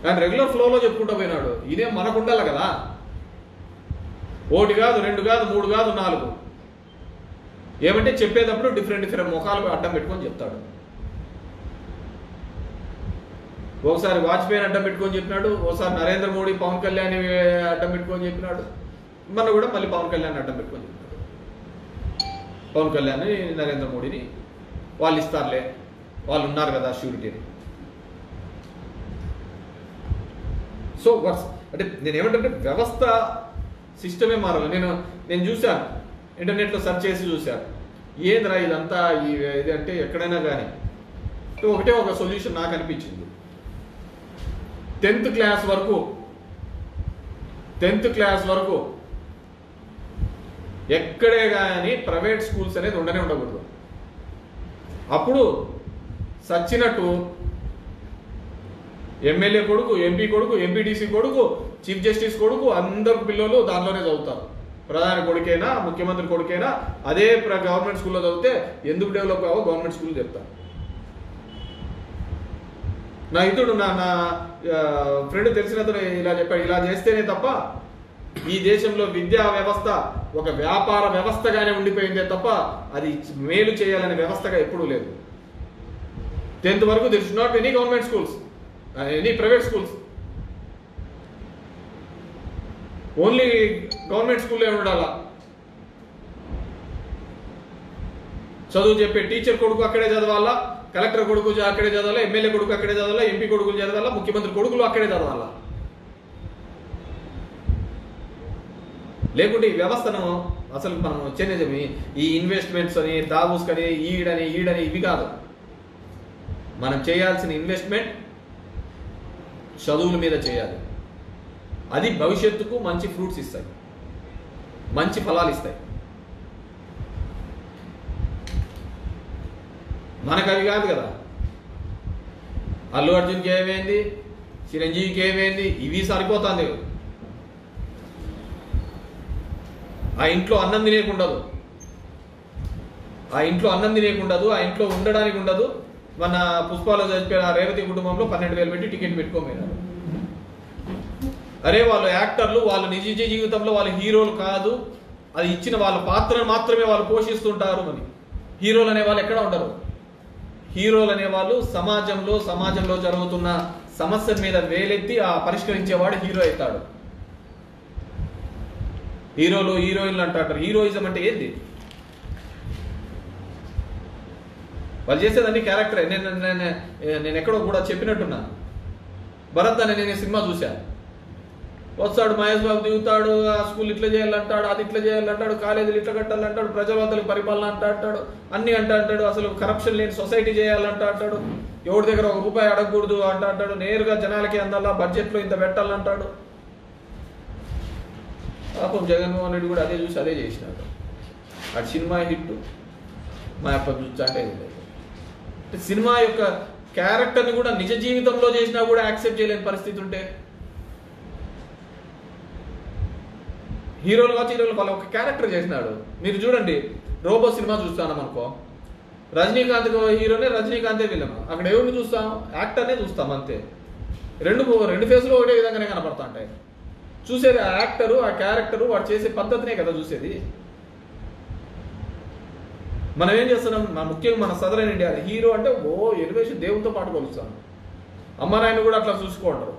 ఆయన రెగ్యులర్ ఫ్లోలో చెప్పుకుంటూ పోయినాడు. ఇదే మనకు ఉండాలి కదా, 1 కాదు 2 కాదు 3 కాదు 4. ఏమంటే చెప్పేటప్పుడు డిఫరెంట్ ముఖాలు అడ్డం పెట్టుకొని చెప్తాడు. ఒకసారి వాజ్పేయిని అడ్డం పెట్టుకొని చెప్పినాడు, ఒకసారి నరేంద్ర మోడీ పవన్ కళ్యాణ్ అడ్డం పెట్టుకొని చెప్పినాడు, మొన్న కూడా మళ్ళీ పవన్ కళ్యాణ్ అడ్డం పెట్టుకొని చెప్పినాడు. పవన్ కళ్యాణ్ నరేంద్ర మోడీని వాళ్ళు ఇస్తారులే, వాళ్ళు ఉన్నారు కదా షూరిటీని. సో అంటే నేనేమంటే వ్యవస్థ సిస్టమే మారాలి. నేను చూశాను, ఇంటర్నెట్లో సెర్చ్ చేసి చూశాను, ఏంద్రా ఇదంతా ఇది అంటే ఎక్కడైనా కానీ ఒకటే ఒక సొల్యూషన్ నాకు అనిపించింది. 10th క్లాస్ వరకు ఎక్కడే కానీ ప్రైవేట్ స్కూల్స్ అనేది ఉండకూడదు. అప్పుడు సచ్చినట్టు ఎమ్మెల్యే కొడుకు, ఎంపీ కొడుకు, ఎంపీటీసీ కొడుకు, చీఫ్ జస్టిస్ కొడుకు అందరు పిల్లలు దానిలోనే చదువుతారు. ప్రధాని కొడుకైనా ముఖ్యమంత్రి కొడుకైనా అదే గవర్నమెంట్ స్కూల్లో చదివితే ఎందుకు డెవలప్ కావో గవర్నమెంట్ స్కూల్ చెప్తారు. నా ఇతడు నా ఫ్రెండ్ తెలిసినతను ఇలా చెప్పాడు, ఇలా చేస్తేనే తప్ప ఈ దేశంలో విద్యా వ్యవస్థ ఒక వ్యాపార వ్యవస్థగానే ఉండిపోయిందే తప్ప అది మేలు చేయాలనే వ్యవస్థగా ఎప్పుడూ లేదు. 10th వరకు there should not be any government schools, any private schools, only government స్కూల్లో ఉండాలా. చదువు చెప్పే టీచర్ కొడుకు అక్కడే చదవాలా, కలెక్టర్ కొడుకు అక్కడే చదవాలా, ఎమ్మెల్యే కొడుకు అక్కడే చదవాలా, ఎంపీ కొడుకులు చదవాలా, ముఖ్యమంత్రి కొడుకులు అక్కడే చదవాలా. లేకుంటే ఈ వ్యవస్థను అసలు మనం వచ్చేది ఈ ఇన్వెస్ట్మెంట్స్ అని, దావూస్ అని, ఈడని ఇవి కాదు. మనం చేయాల్సిన ఇన్వెస్ట్మెంట్ చదువుల మీద చేయాలి. అది భవిష్యత్తుకు మంచి ఫ్రూట్స్ ఇస్తాయి, మంచి ఫలాలు ఇస్తాయి. మనకు అవి కాదు కదా. అల్లు అర్జున్కి ఏమైంది, చిరంజీవికి ఏమైంది, ఇవి సరిపోతుంది. ఆ ఇంట్లో అన్నం తినేకుండదు, ఆ ఇంట్లో ఉండడానికి ఉండదు. మన పుష్పాలో చచ్చిపోయిన రేవతి కుటుంబంలో 12,000 పెట్టి టికెట్ పెట్టుకోపోయినారు. అరే వాళ్ళు యాక్టర్లు, వాళ్ళు నిజ జీవితంలో వాళ్ళు హీరోలు కాదు, అది ఇచ్చిన వాళ్ళ పాత్రను మాత్రమే వాళ్ళు పోషిస్తుంటారు అని. హీరోలు అనే వాళ్ళు ఎక్కడ ఉండరు. హీరోలు అనేవాళ్ళు సమాజంలో జరుగుతున్న సమస్య మీద వేలెత్తి ఆ పరిష్కరించేవాడు హీరో అవుతాడు. హీరోలు హీరోయిన్లు అంటారు. హీరోయిజం అంటే ఏంది? వాళ్ళు చేసేదాన్ని క్యారెక్టరే. నేను ఎక్కడో కూడా చెప్పినట్టున్నా, భరత్ అనే నేను సినిమా చూశాను. వస్తాడు మహేష్ బాబు, దిగుతాడు, ఆ స్కూల్ ఇట్లా చేయాలంటాడు, అది ఇట్లా చేయాలంటాడు, కాలేజీలు ఇట్లా కట్టాలంటాడు, ప్రజావంతులకు పరిపాలన అంటాడు, అన్ని అంటాడు, అసలు కరప్షన్ లేని సొసైటీ చేయాలంటాడు, ఎవరి దగ్గర ₹1 అడగకూడదు అంటాడు, నేరుగా జనాలకి అందల్లా బడ్జెట్లో ఇంత పెట్టాలంటాడు. పాపం జగన్మోహన్ రెడ్డి కూడా అదే చూసి అదే చేసినాడు. అటు సినిమా హిట్, మా అప్ప చూస్తా అంటే సినిమా యొక్క క్యారెక్టర్ని కూడా నిజ జీవితంలో చేసినా కూడా యాక్సెప్ట్ చేయలేని పరిస్థితి ఉంటే, హీరోలు వాళ్ళు ఒక క్యారెక్టర్ చేసినాడు. మీరు చూడండి, రోబో సినిమా చూస్తాం అనుకో, రజనీకాంత్ హీరోనే, రజనీకాంతే విలన్. అక్కడ ఎవరిని చూస్తాం? యాక్టర్నే చూస్తాం అంతే. రెండు ఫేస్లో ఒకటే విధంగానే కనపడతా ఉంటాయి. చూసేది ఆ యాక్టరు, ఆ క్యారెక్టరు, వాడు చేసే పద్ధతినే కదా చూసేది. మనం ఏం చేస్తున్నాం? ముఖ్యంగా మన సదరన్ ఇండియా హీరో అంటే ఎలివేషన్ దేవునితో పాటు కొలుస్తాం. అమ్మ నాయన కూడా అట్లా చూసుకోంటారు.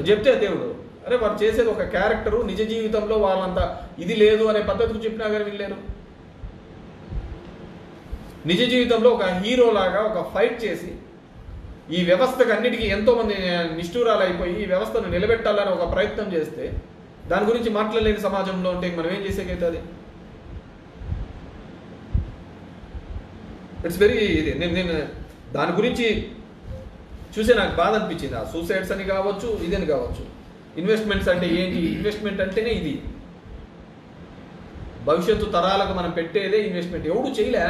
చెప్తే దేవుడు, అరే వాడు చేసేది ఒక క్యారెక్టరు, నిజ జీవితంలో వాళ్ళంతా ఇది లేదు అనే పద్ధతికి చెప్పినా కానీ వీళ్ళేరు. నిజ జీవితంలో ఒక హీరో లాగా ఒక ఫైట్ చేసి ఈ వ్యవస్థకు అన్నిటికీ ఎంతోమంది నిష్ఠూరాలు అయిపోయి ఈ వ్యవస్థను నిలబెట్టాలని ఒక ప్రయత్నం చేస్తే దాని గురించి మాట్లాడలేని సమాజంలో ఉంటే మనం ఏం చేసేకైతుంది? ఇట్స్ వెరీ ఇది. నేను దాని గురించి చూసే నాకు బాధ అనిపించింది. ఆ సూసైడ్స్ అని కావచ్చు, ఇదని కావచ్చు. ఇన్వెస్ట్మెంట్స్ అంటే ఏంటి? ఇన్వెస్ట్మెంట్ అంటేనే ఇది. భవిష్యత్తు తరాలకు మనం పెట్టేదే ఇన్వెస్ట్మెంట్. ఎవడు చేయలే.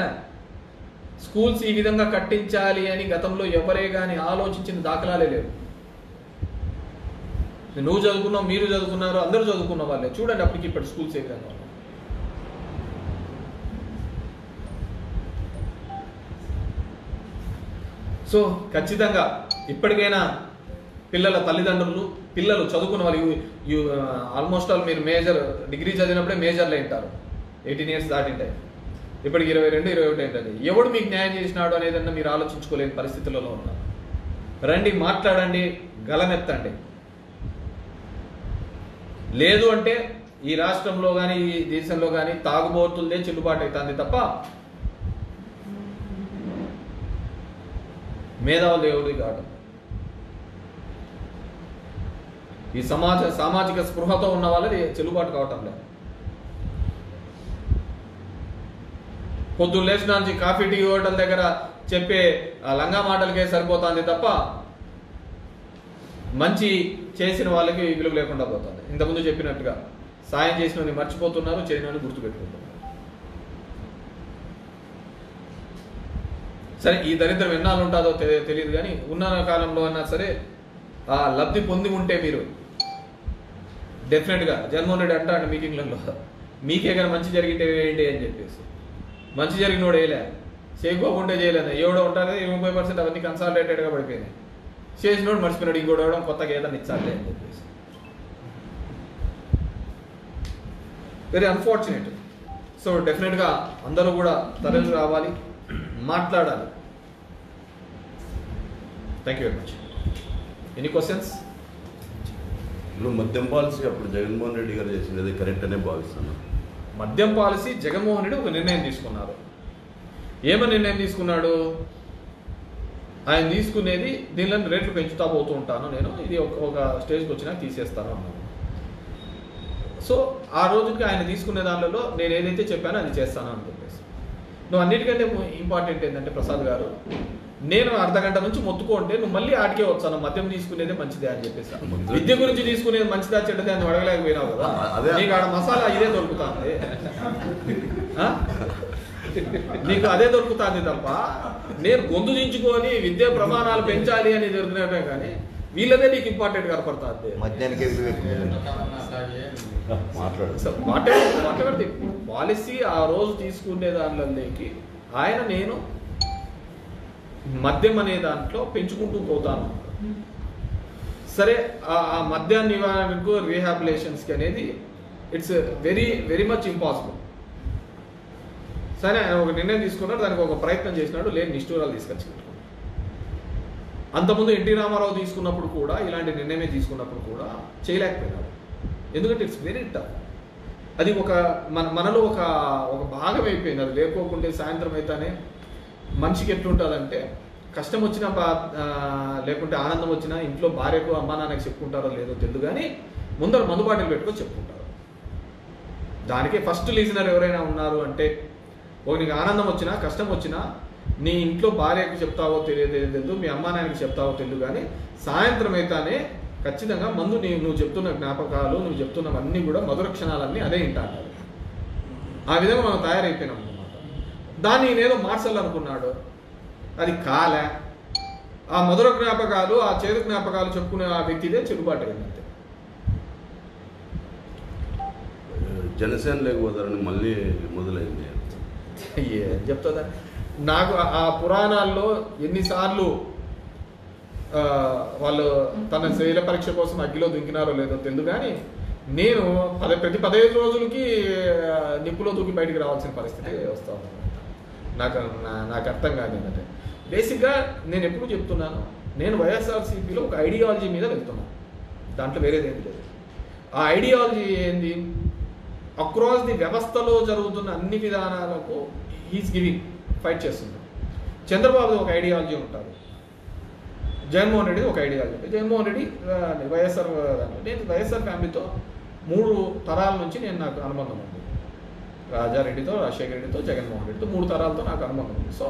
స్కూల్స్ ఈ విధంగా కట్టించాలి అని గతంలో ఎవరే కానీ ఆలోచించిన దాఖలాలే లేవు. నువ్వు చదువుకున్నావు, మీరు చదువుకున్నారు, అందరూ చదువుకున్న వాళ్ళే. చూడండి అప్పటికి ఇప్పటి స్కూల్స్ ఏ విధంగా. సో ఖచ్చితంగా ఇప్పటికైనా పిల్లల తల్లిదండ్రులు, పిల్లలు చదువుకున్న వాళ్ళు, ఆల్మోస్ట్ ఆల్ మీరు మేజర్ డిగ్రీ చదివినప్పుడే మేజర్లు ఉంటారు. 18 years దాటింటాయి. ఇప్పటికి 22, 21 ఏంటండి. ఎవడు మీకు న్యాయం చేసినాడు అనేదన్నా మీరు ఆలోచించుకోలేని పరిస్థితులలో ఉన్నారు. రండి, మాట్లాడండి, గలమెత్తండి. లేదు అంటే ఈ రాష్ట్రంలో కానీ ఈ దేశంలో కానీ తాగుబోతులదే చెల్లుబాటు అవుతుంది తప్ప మేధావులు దేవుడి కాదు. ఈ సామాజిక స్పృహతో ఉన్న వాళ్ళది చెల్లుబాటు కావటం లేదు. పొద్దున్న లేచిన నుంచి కాఫీ టీ హోటల్ దగ్గర చెప్పే లంగా మాటలకే సరిపోతుంది తప్ప మంచి చేసిన వాళ్ళకి విలువ లేకుండా పోతుంది. ఇంతకుముందు చెప్పినట్టుగా సాయం చేసిన మర్చిపోతున్నారు, చేయని గుర్తుపెట్టుకుంటున్నారు. సరే, ఈ దరిద్రం ఎన్నాళ్ళు ఉంటుందో తెలియదు కానీ ఉన్న కాలంలో అన్నా సరే ఆ లబ్ధి పొంది ఉంటే మీరు డెఫినెట్గా జగన్మోహన్ రెడ్డి అంటాడు మీటింగ్లలో, మీకే కానీ మంచి జరిగితే ఏంటి అని చెప్పేసి. మంచి జరిగినోడు వేయలే, చేయకోకుంటే చేయలేదు. ఎవడో ఉంటారు 30% అవన్నీ కన్సాలిడేటెడ్గా పడిపోయినాయి. చేసినోడు మర్చిపోయినాడు, ఇంకోటి ఇవ్వడం కొత్తగా ఏదైనా ఇచ్చాలి అని చెప్పేసి. Very unfortunate. సో డెఫినెట్గా అందరూ కూడా తరలి రావాలి, మాట్లాడాలి. Thank you very much. Any questions? ఇప్పుడు మద్యం పాలసీ అప్పుడు జగన్మోహన్ రెడ్డి గారు చేసినది కరెక్ట్ అనే భావిస్తున్నాను. మద్యం పాలసీ జగన్మోహన్ రెడ్డి ఒక నిర్ణయం తీసుకున్నారు. ఏమని నిర్ణయం తీసుకున్నాడు? ఆయన తీసుకునేది దీనిలో రేట్లు పెంచుతా పోతూ ఉంటాను నేను, ఇది ఒక స్టేజ్కి వచ్చినా తీసేస్తాను అన్నాను. సో ఆ రోజుకి ఆయన తీసుకునే దానిలో నేను ఏదైతే చెప్పానో అది చేస్తాను అని చెప్పేసి. నువ్వు అన్నిటికంటే ఇంపార్టెంట్ ఏంటంటే ప్రసాద్ గారు, నేను అర్ధగంట నుంచి మొత్తుకుంటే నువ్వు మళ్ళీ ఆడికే వచ్చాను మద్యం తీసుకునేదే మంచిదే అని చెప్పేసి. విద్య గురించి తీసుకునేది మంచిదా చెడ్డదే అని అడగలేకపోయినావు కదా. నీకు ఆడ మసాలా ఇదే దొరుకుతుంది, నీకు అదే దొరుకుతుంది తప్ప నేను గొంతు దించుకొని విద్యా ప్రమాణాలు పెంచాలి అని దొరికినట్టే కానీ వీళ్ళదే నీకు ఇంపార్టెంట్ కనపడుతుంది. మాట్లాడి పాలసీ ఆ రోజు తీసుకునే దానిలోకి ఆయన నేను మద్యం అనే దాంట్లో పెంచుకుంటూ పోతాను. సరే, ఆ మద్య నివారణకు రీహాబిలేషన్స్కి అనేది it's very very much impossible. సరే, ఆయన ఒక నిర్ణయం తీసుకున్నాడు, దానికి ఒక ప్రయత్నం చేసినాడు, లేని నిష్ఠూరాలు తీసుకొచ్చినట్టు. అంతకుముందు ఎన్టీ రామారావు తీసుకున్నప్పుడు కూడా ఇలాంటి నిర్ణయమే తీసుకున్నప్పుడు కూడా చేయలేకపోయినాడు. ఎందుకంటే ఇట్స్ వెరీ టఫ్. అది మనలో ఒక భాగం అయిపోయింది. అది లేకోకుంటే సాయంత్రం అయితేనే మనిషికి ఎట్లుంటుందంటే కష్టం వచ్చినా లేకుంటే ఆనందం వచ్చినా ఇంట్లో భార్యకు అమ్మా నాన్నకి చెప్పుకుంటారో లేదో తెలియదు కానీ ముందర మందు బాటిల్ పెట్టుకొని చెప్పుకుంటారు. దానికే ఫస్ట్ లీజనర్ ఎవరైనా ఉన్నారు అంటే, నీకు ఆనందం వచ్చినా కష్టం వచ్చినా నీ ఇంట్లో భార్యకు చెప్తావో తెలియదు, మీ అమ్మా నాన్నకి చెప్తావో తెలియదు కానీ సాయంత్రం అయితేనే ఖచ్చితంగా మందు నువ్వు చెప్తున్న జ్ఞాపకాలు, నువ్వు చెప్తున్నవన్నీ కూడా మధుర క్షణాలన్నీ అదే వింటాను. ఆ విధంగా మనం తయారైపోయినాం అన్నమాట. దాన్ని నేనేదో మార్చాలనుకున్నాడు, అది కాలే. ఆ మధుర జ్ఞాపకాలు, ఆ చేదు జ్ఞాపకాలు చెప్పుకునే ఆ వ్యక్తిదే చెడుబాటు అయిందంటే. జనసేన లేకపోతారని మళ్ళీ మొదలైంది. ఏం చెప్తుందా? నాకు ఆ పురాణాల్లో ఎన్నిసార్లు వాళ్ళు తన శైల పరీక్ష కోసం అగ్గిలో దుంకినారో లేదో తెలియదు కానీ నేను ప్రతి 15 రోజులకి నిప్పులో దూకి బయటికి రావాల్సిన పరిస్థితి వస్తాను. నాకు అర్థం కాదు ఏంటంటే, బేసిక్గా నేను ఎప్పుడు చెప్తున్నాను, నేను వైఎస్ఆర్సీపీలో ఒక ఐడియాలజీ మీద వెళ్తున్నాను, దాంట్లో వేరేది ఏం లేదు. ఆ ఐడియాలజీ ఏంది? అక్రాస్ ది వ్యవస్థలో జరుగుతున్న అన్ని విధానాలకు హీస్ గివింగ్ ఫైట్ చేస్తున్నాడు. చంద్రబాబు ఒక ఐడియాలజీ ఉంటుంది, జగన్మోహన్ రెడ్డి ఒక ఐడియాలజీ ఉంటుంది. జగన్మోహన్ రెడ్డి వైఎస్ఆర్, నేను వైఎస్ఆర్ ఫ్యామిలీతో 3 తరాల నుంచి నాకు అనుబంధం ఉంది. రాజారెడ్డితో, రాజశేఖర రెడ్డితో, జగన్మోహన్ రెడ్డితో 3 తరాలతో నాకు అనుబంధం ఉంది. So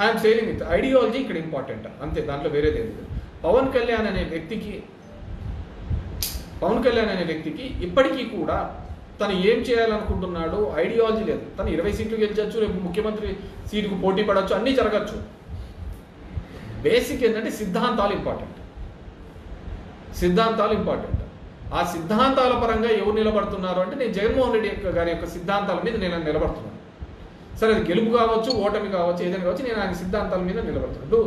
I'm saying with ideology ఇక్కడ ఇంపార్టెంట్ అంతే, దాంట్లో వేరేది లేదు. పవన్ కళ్యాణ్ అనే వ్యక్తికి ఇప్పటికీ కూడా తను ఏం చేయాలనుకుంటున్నాడు ఐడియాలజీ లేదు. తను 20 సీట్లు గెలిచచ్చు, రేపు ముఖ్యమంత్రి సీటుకు పోటీ పడవచ్చు, అన్నీ జరగచ్చు. బేసిక్ ఏంటంటే సిద్ధాంతాలు ఇంపార్టెంట్. ఆ సిద్ధాంతాల పరంగా ఎవరు నిలబడుతున్నారు అంటే నేను జగన్మోహన్ రెడ్డి గారి యొక్క సిద్ధాంతాల మీద నేను నిలబడుతున్నాను. సరే అది గెలుపు కావచ్చు, ఓటమి కావచ్చు, ఏదైనా కావచ్చు, నేను ఆయన సిద్ధాంతాల మీద నిలబడుతున్నాను.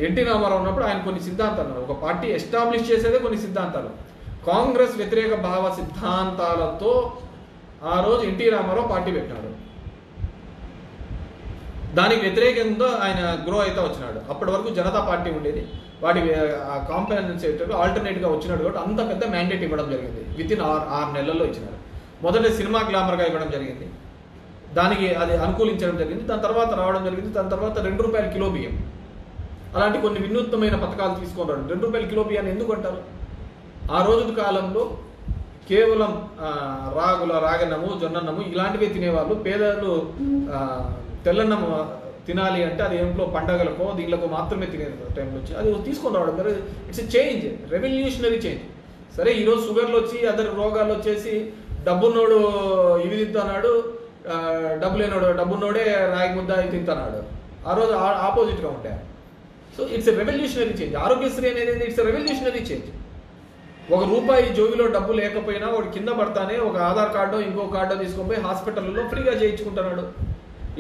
ఎన్టీ రామారావు ఉన్నప్పుడు ఆయన కొన్ని సిద్ధాంతాలు, ఒక పార్టీ ఎస్టాబ్లిష్ చేసేదే కొన్ని సిద్ధాంతాలు. కాంగ్రెస్ వ్యతిరేక భావ సిద్ధాంతాలతో ఆ రోజు ఎన్టీ రామారావు పార్టీ పెట్టినాడు. దానికి వ్యతిరేకంగా ఆయన గ్రో అయితే వచ్చినాడు. అప్పటి వరకు జనతా పార్టీ ఉండేది, వాటి కాంపెన్సేటర్ ఆల్టర్నేట్గా వచ్చినాడు కాబట్టి అంత పెద్ద మ్యాండేట్ ఇవ్వడం జరిగింది. వితిన్ 6 నెలల్లో ఇచ్చినారు. మొదట సినిమా గ్లామర్గా ఇవ్వడం జరిగింది, దానికి అది అనుకూలించడం జరిగింది. దాని తర్వాత రావడం జరిగింది. దాని తర్వాత ₹2 కిలో బియ్యం, అలాంటి కొన్ని వినూత్నమైన పథకాలు తీసుకొని రావడం. ₹2 కిలో బియ్యాన్ని ఎందుకు అంటారు? ఆ రోజు కాలంలో కేవలం రాగన్నము, జొన్నన్నము ఇలాంటివే తినేవాళ్ళు. పేదలు తెల్లన్నము తినాలి అంటే అది ఏంట్లో పండగలకో దీనికో మాత్రమే తినే టైంలో వచ్చి అది తీసుకొని రావడం. It's a change, revolutionary change. సరే ఈరోజు షుగర్లు వచ్చి అదర్ రోగాలు వచ్చేసి డబ్బున్నోడు ఇవి తింటున్నాడు, డబ్బు లేనోడు డబ్బున్నోడే రాగి ముద్ద తింటున్నాడు. ఆ రోజు ఆపోజిట్గా ఉంటాయి. So it's a revolutionary change. Aarogyasri అనేది ఇట్స్ ఎ రెవల్యూషనరీ చేంజ్. ₹1 జోబిలో డబ్బు లేకపోయినా వాడు కింద పడతానే ఒక ఆధార్ కార్డో ఇంకో కార్డో తీసుకొని పోయి హాస్పిటల్లో ఫ్రీగా చేయించుకుంటున్నాడు.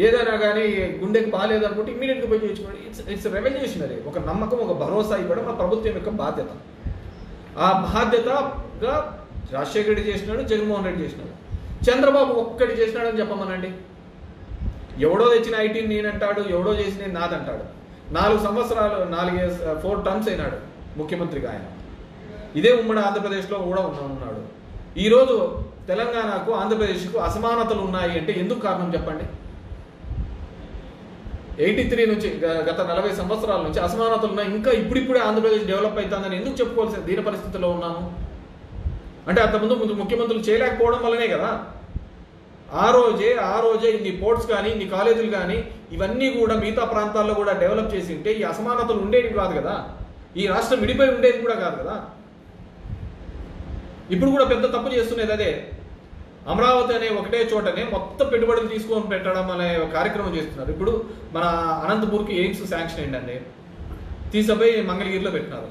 ఏదైనా కానీ గుండెకి బాగాలేదు అనుకుంటే ఇమీడియట్గా పోయి చేయించుకోండి. It's revolutionary. ఒక నమ్మకం, ఒక భరోసా ఇవ్వడం ఆ ప్రభుత్వం యొక్క బాధ్యత. ఆ బాధ్యతగా రాజశేఖర రెడ్డి చేసినాడు, జగన్మోహన్ రెడ్డి చేసినాడు. చంద్రబాబు ఒక్కటి చేసినాడని చెప్పమనండి. ఎవడో తెచ్చిన ఐటీ నేనంటాడు, ఎవడో చేసిన నాదంటాడు. 4 సంవత్సరాలు 4 టర్మ్స్ అయినాడు ముఖ్యమంత్రిగా ఆయన. ఇదే ఉమ్మడి ఆంధ్రప్రదేశ్లో కూడా ఉన్నాడు. ఈరోజు తెలంగాణకు ఆంధ్రప్రదేశ్కు అసమానతలు ఉన్నాయి అంటే ఎందుకు కారణం చెప్పండి? 83 నుంచి గత 40 సంవత్సరాల నుంచి అసమానతలు ఉన్నాయి. ఇంకా ఇప్పుడిప్పుడే ఆంధ్రప్రదేశ్ డెవలప్ అవుతుందని ఎందుకు చెప్పుకోవాల్సిన దీని పరిస్థితిలో ఉన్నాము అంటే అంతకుముందు ముఖ్యమంత్రులు చేయలేకపోవడం వల్లనే కదా. ఆ రోజే ఇన్ని పోర్ట్స్ కానీ ఇన్ని కాలేజీలు కానీ ఇవన్నీ కూడా మిగతా ప్రాంతాల్లో కూడా డెవలప్ చేసి ఉంటే ఈ అసమానతలు ఉండేవి కాదు కదా. ఈ రాష్ట్రం విడిపోయి ఉండేది కూడా కాదు కదా. ఇప్పుడు కూడా పెద్ద తప్పు చేస్తున్నది అదే. అమరావతి అనే ఒకటే చోటనే మొత్తం పెట్టుబడులు తీసుకొని పెట్టడం అనే కార్యక్రమం చేస్తున్నారు. ఇప్పుడు మన అనంతపూర్కి ఎయిమ్స్ శాంక్షన్ ఏంటండి, తీసుకుపోయి మంగళగిరిలో పెట్టినారు.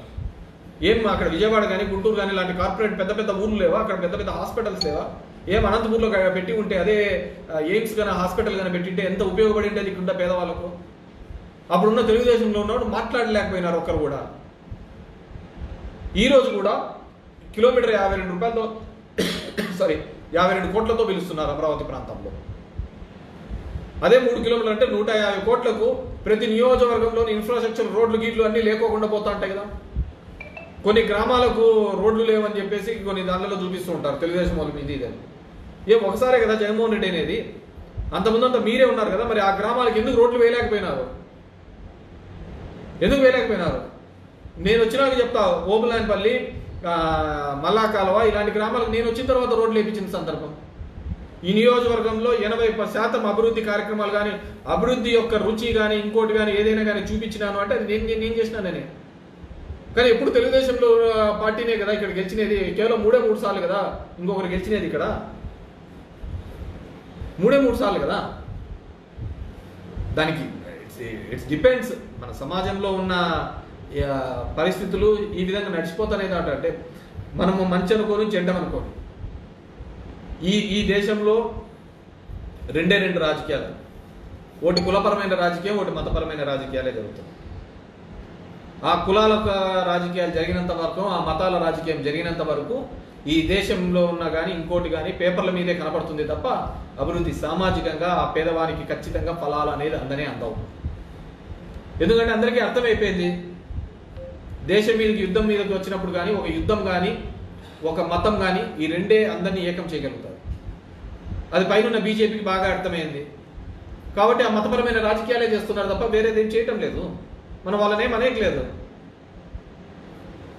ఏం అక్కడ విజయవాడ కానీ గుంటూరు కానీ ఇలాంటి కార్పొరేట్ పెద్ద పెద్ద ఊర్లు లేవా? అక్కడ పెద్ద పెద్ద హాస్పిటల్స్ లేవా? ఏం అనంతపూర్లో పెట్టి ఉంటే అదే ఎయిమ్స్ కానీ హాస్పిటల్ కానీ పెట్టింటే ఎంత ఉపయోగపడి ఉండేది ఇక్కడ పేదవాళ్ళకు. అప్పుడున్న తెలుగుదేశంలో ఉన్నవాడు మాట్లాడలేకపోయినారు ఒక్కరు కూడా. ఈరోజు కూడా కిలోమీటర్ 52 కోట్లతో పిలుస్తున్నారు అమరావతి ప్రాంతంలో. అదే 3 కిలోమీటర్లు అంటే 150 కోట్లకు ప్రతి నియోజకవర్గంలోని ఇన్ఫ్రాస్ట్రక్చర్ రోడ్లు గీట్లు అన్నీ లేకోకుండా పోతా ఉంటాయి కదా. కొన్ని గ్రామాలకు రోడ్లు లేవని చెప్పేసి కొన్ని దానిలో చూపిస్తూ ఉంటారు తెలుగుదేశం వాళ్ళు ఇది ఇదని. ఒకసారే కదా జగన్మోహన్ రెడ్డి అనేది. అంతకుముందంతా మీరే ఉన్నారు కదా, మరి ఆ గ్రామాలకు ఎందుకు రోడ్లు వేయలేకపోయినారు? నేను వచ్చినాక చెప్తా. ఓబులాన్పల్లి, మల్లాకాలవ ఇలాంటి గ్రామాలకు నేను వచ్చిన తర్వాత రోడ్లు వేయించిన సందర్భం. ఈ నియోజకవర్గంలో 80% అభివృద్ధి కార్యక్రమాలు కానీ అభివృద్ధి యొక్క రుచి కానీ ఇంకోటి కానీ ఏదైనా కానీ చూపించినాను అంటే అది నేను చేసినానని. కానీ ఎప్పుడు తెలుగుదేశంలో పార్టీనే కదా ఇక్కడ గెలిచినది. కేవలం 3 సార్లు కదా ఇంకొకరు గెలిచినది. ఇక్కడ 3 సార్లు కదా. దానికి ఇట్స్ డిపెండ్స్. మన సమాజంలో ఉన్న పరిస్థితులు ఈ విధంగా నడిచిపోతానేది అంటే మనము మంచి అనుకోని చెడ్డమనుకోని ఈ దేశంలో 2 రాజకీయాలు. ఒకటి కులపరమైన రాజకీయం, ఒకటి మతపరమైన రాజకీయాలే జరుగుతుంది. ఆ కులాల రాజకీయాలు జరిగినంత వరకు, ఆ మతాల రాజకీయం జరిగినంత వరకు ఈ దేశంలో ఉన్న కానీ ఇంకోటి కానీ పేపర్ల మీదే కనపడుతుంది తప్ప అభివృద్ధి సామాజికంగా ఆ పేదవానికి ఖచ్చితంగా ఫలాలు అనేది అందవు. ఎందుకంటే అందరికీ అర్థమైపోయింది, దేశం మీదకి యుద్ధం మీదకి వచ్చినప్పుడు కానీ ఒక యుద్ధం కానీ ఒక మతం కానీ ఈ రెండే అందరినీ ఏకం చేయగలుగుతారు. అది పైన బీజేపీకి బాగా అర్థమైంది కాబట్టి ఆ మతపరమైన రాజకీయాలే చేస్తున్నారు తప్ప వేరేదేం చేయటం లేదు. మనం వాళ్ళనేం అనేయట్లేదు.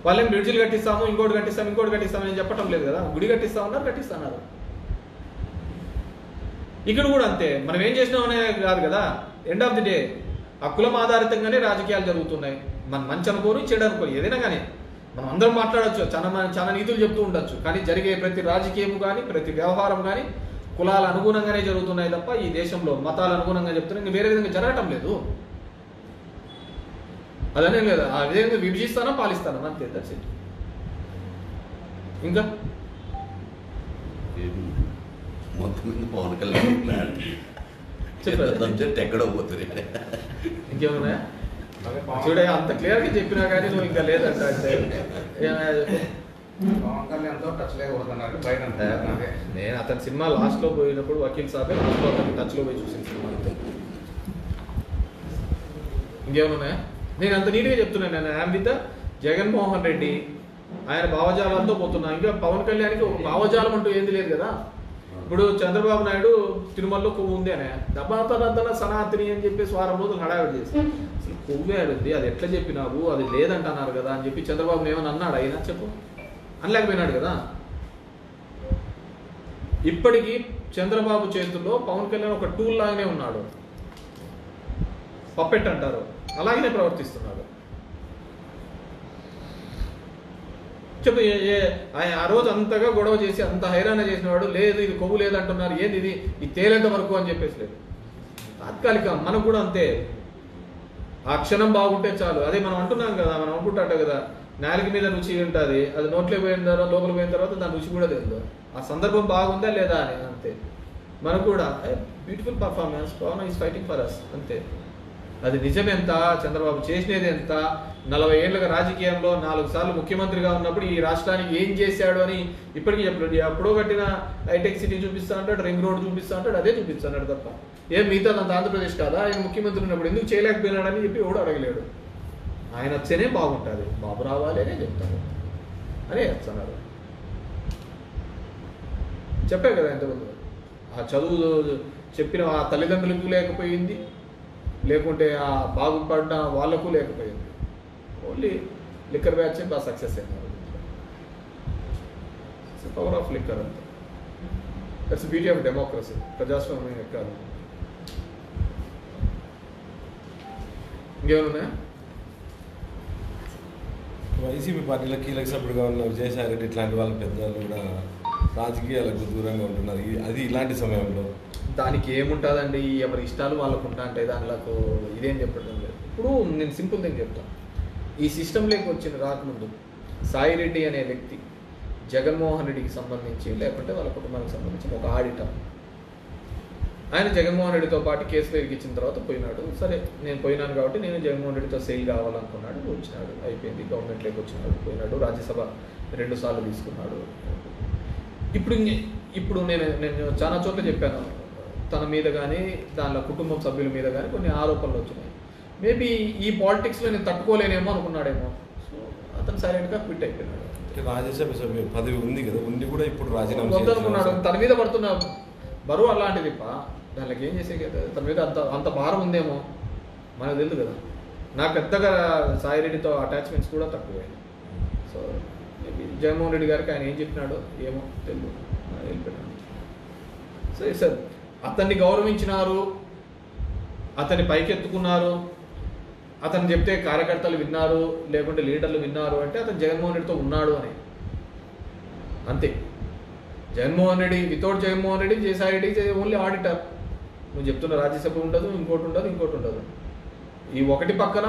వాళ్ళేం బ్రిడ్జిలు కట్టిస్తాము, ఇంకోటి కట్టిస్తామని చెప్పటం లేదు కదా. గుడి కట్టిస్తున్నారు. ఇక్కడ కూడా అంతే. మనం ఏం చేసినామనే కాదు కదా. ఎండ్ ఆఫ్ ది డే ఆ కులం ఆధారితంగానే రాజకీయాలు జరుగుతున్నాయి. మనం మంచి అనుకోని చెడు అనుకోని ఏదైనా కానీ మనం అందరం మాట్లాడచ్చు, చాలా నీతులు చెప్తూ ఉండొచ్చు, కానీ జరిగే ప్రతి రాజకీయం కానీ ప్రతి వ్యవహారం కానీ కులాల అనుగుణంగానే జరుగుతున్నాయి తప్ప ఈ దేశంలో మతాల అనుగుణంగా చెప్తున్నాయి, ఇంకా వేరే విధంగా జరగటం లేదు. అదనే లేదు, ఆ విధంగా విభజిస్తానా పాలిస్తానా అంతే. That's it. ఇంకా మొత్తం మీద పవన్ కళ్యాణ్ ప్లాన్ సబ్జెక్ట్ ఎక్కడ పోతుంది ఇంకేమన్నా చూడే అంత క్లియర్గా చెప్పినా కానీ నువ్వు ఇంకా లేదంట అంటే పవన్ కళ్యాణ్తో టచ్ లేకూడదన్నారు బయట. నేను అతని సినిమా లాస్ట్లో పోయినప్పుడు వకీల్ సాబే లాస్ట్లో అతని టచ్లో పోయి చూసిన సినిమా అంతే. ఇంకేమన్నా నేను అంత నీట్గా చెప్తున్నాను. నేను ఐఎమ్ విత్ జగన్మోహన్ రెడ్డి, ఆయన భావజాలంతో పోతున్నా. ఇంకా పవన్ కళ్యాణ్కి ఒక భావజాలం అంటూ ఏంది లేదు కదా. ఇప్పుడు చంద్రబాబు నాయుడు తిరుమలలో కొవ్వు ఉంది అనే దబాతన సనాతని అని చెప్పేసి వారం రోజులు హడావిడి చేసి అసలు కొవ్వే ఆడుంది, అది ఎట్లా చెప్పినావు, అది లేదంటున్నారు కదా అని చెప్పి చంద్రబాబు ఏమని అన్నాడు? అయినా చెప్పు అనలేకపోయినాడు కదా. ఇప్పటికీ చంద్రబాబు చేతుల్లో పవన్ కళ్యాణ్ ఒక టూల్ లాగానే ఉన్నాడు, పప్పెట్ అంటారు, అలాగనే ప్రవర్తిస్తున్నాడు. చెప్పు ఆయన ఆ రోజు అంతగా గొడవ చేసి అంత హైరాణ చేసినవాడు లేదు ఇది కొవ్వు లేదంటున్నారు, ఏంది ఇది తేలేంత వరకు అని చెప్పేసి లేదు. తాత్కాలిక మనకు కూడా అంతే, ఆ క్షణం బాగుంటే చాలు. అదే మనం అంటున్నాం కదా, మనం అనుకుంటాట కదా నాలుగు మీద రుచి ఉంటుంది, అది నోట్లో పోయిన తర్వాత లోపల పోయిన తర్వాత దాని రుచి కూడా తెలియదు. ఆ సందర్భం బాగుందా లేదా అని అంతే. మనకు కూడా beautiful performance, Pavan is fighting for us అంతే. అది నిజమెంత, చంద్రబాబు చేసినది ఎంత, 40 ఏళ్ళుగా రాజకీయంలో 4 సార్లు ముఖ్యమంత్రిగా ఉన్నప్పుడు ఈ రాష్ట్రానికి ఏం చేశాడు అని ఇప్పటికీ చెప్పలేదు. అప్పుడో కట్టిన హైటెక్ సిటీ చూపిస్తా అంటాడు, రింగ్ రోడ్ చూపిస్తా అంటాడు, అదే చూపిస్తాడు తప్ప ఏం మిగతా అంత ఆంధ్రప్రదేశ్ కాదా ఆయన ముఖ్యమంత్రి ఉన్నప్పుడు ఎందుకు చేయలేకపోయినాడని చెప్పి ఎవడు అడగలేడు. ఆయన వచ్చేనే బాగుంటుంది, బాబు రావాలి అనే చెప్తాడు అనే చెప్తున్నారు. చెప్పే కదా ఇంతకుముందు, ఆ చదువు చెప్పిన ఆ తల్లిదండ్రులకు లేకపోయింది, లేకుంటే ఆ బాగుపడిన వాళ్ళకు లేకపోయింది. ఓన్లీ లిక్కర్ బ్యాచ్ బాగా సక్సెస్ అయినారు. పవర్ ఆఫ్ లిక్కర్ అంతా. దట్స్ బ్యూటీ ఆఫ్ డెమోక్రసీ, ప్రజాస్వామ్యం ఎక్కాలి. ఇంకేమన్నా వైసీపీ పార్టీలో కీలక సభ్యుడుగా ఉన్న విజయసాయి రెడ్డి ఇట్లాంటి వాళ్ళ పెద్దలు కూడా రాజకీయాలకు దూరంగా ఉంటున్నారు. అది ఇలాంటి సమయంలో దానికి ఏముంటుందండి, ఎవరి ఇష్టాలు వాళ్ళకు ఉంటా అంటే దానిలకు ఇదేం చెప్పడం లేదు. ఇప్పుడు నేను సింపుల్ థింగ్ చెప్తాను. ఈ సిస్టంలోకి వచ్చిన రాకముందు సాయి రెడ్డి అనే వ్యక్తి జగన్మోహన్ రెడ్డికి సంబంధించి లేకుంటే వాళ్ళ కుటుంబానికి సంబంధించి ఒక ఆడిటర్. ఆయన జగన్మోహన్ రెడ్డితో పాటు కేసులో ఇరికించిన తర్వాత పోయినాడు. సరే నేను పోయినాను కాబట్టి నేను జగన్మోహన్ రెడ్డితో సెయిల్ కావాలనుకున్నాడు, వచ్చినాడు, అయిపోయింది. గవర్నమెంట్లోకి వచ్చినాడు, పోయినాడు, రాజ్యసభ 2 సార్లు తీసుకున్నాడు. ఇప్పుడు నేను చాలా చోట్ల చెప్పాను, తన మీద కానీ దానిలో కుటుంబం సభ్యుల మీద కానీ కొన్ని ఆరోపణలు వచ్చినాయి. మేబీ ఈ పాలిటిక్స్లో నేను తట్టుకోలేనేమో అనుకున్నాడేమో. సో అతను సైలెంట్గా క్విట్ అయిపోయినాడు. రాజ్యసభ సభ్యు పదవి ఉంది కదా, ఉండి కూడా ఇప్పుడు రాజీనామా వద్దనుకున్నాడు. తన మీద పడుతున్న బరువు అలాంటిది, దానికి ఏం చేసే కదా, తన మీద అంత భారం ఉందేమో మనకు తెలియదు కదా. నాకు పెద్దగా సాయి రెడ్డితో అటాచ్మెంట్స్ కూడా తక్కువే. సో మేబీ జగన్మోహన్ రెడ్డి గారికి ఆయన ఏం చెప్పినాడో ఏమో తెలియదు, వెళ్ళిపోయినాడు. సో సార్ అతన్ని గౌరవించినారు, అతన్ని పైకెత్తుకున్నారు, అతను చెప్తే కార్యకర్తలు విన్నారు, లేకుంటే లీడర్లు విన్నారు అంటే అతను జగన్మోహన్ రెడ్డితో ఉన్నాడు అని అంతే. Jaganmohan Reddy without Jaganmohan Reddy Vijayasai Reddy only auditor. నువ్వు చెప్తున్న రాజ్యసభ ఉండదు, ఇంకోటి ఉండదు. ఈ ఒకటి పక్కన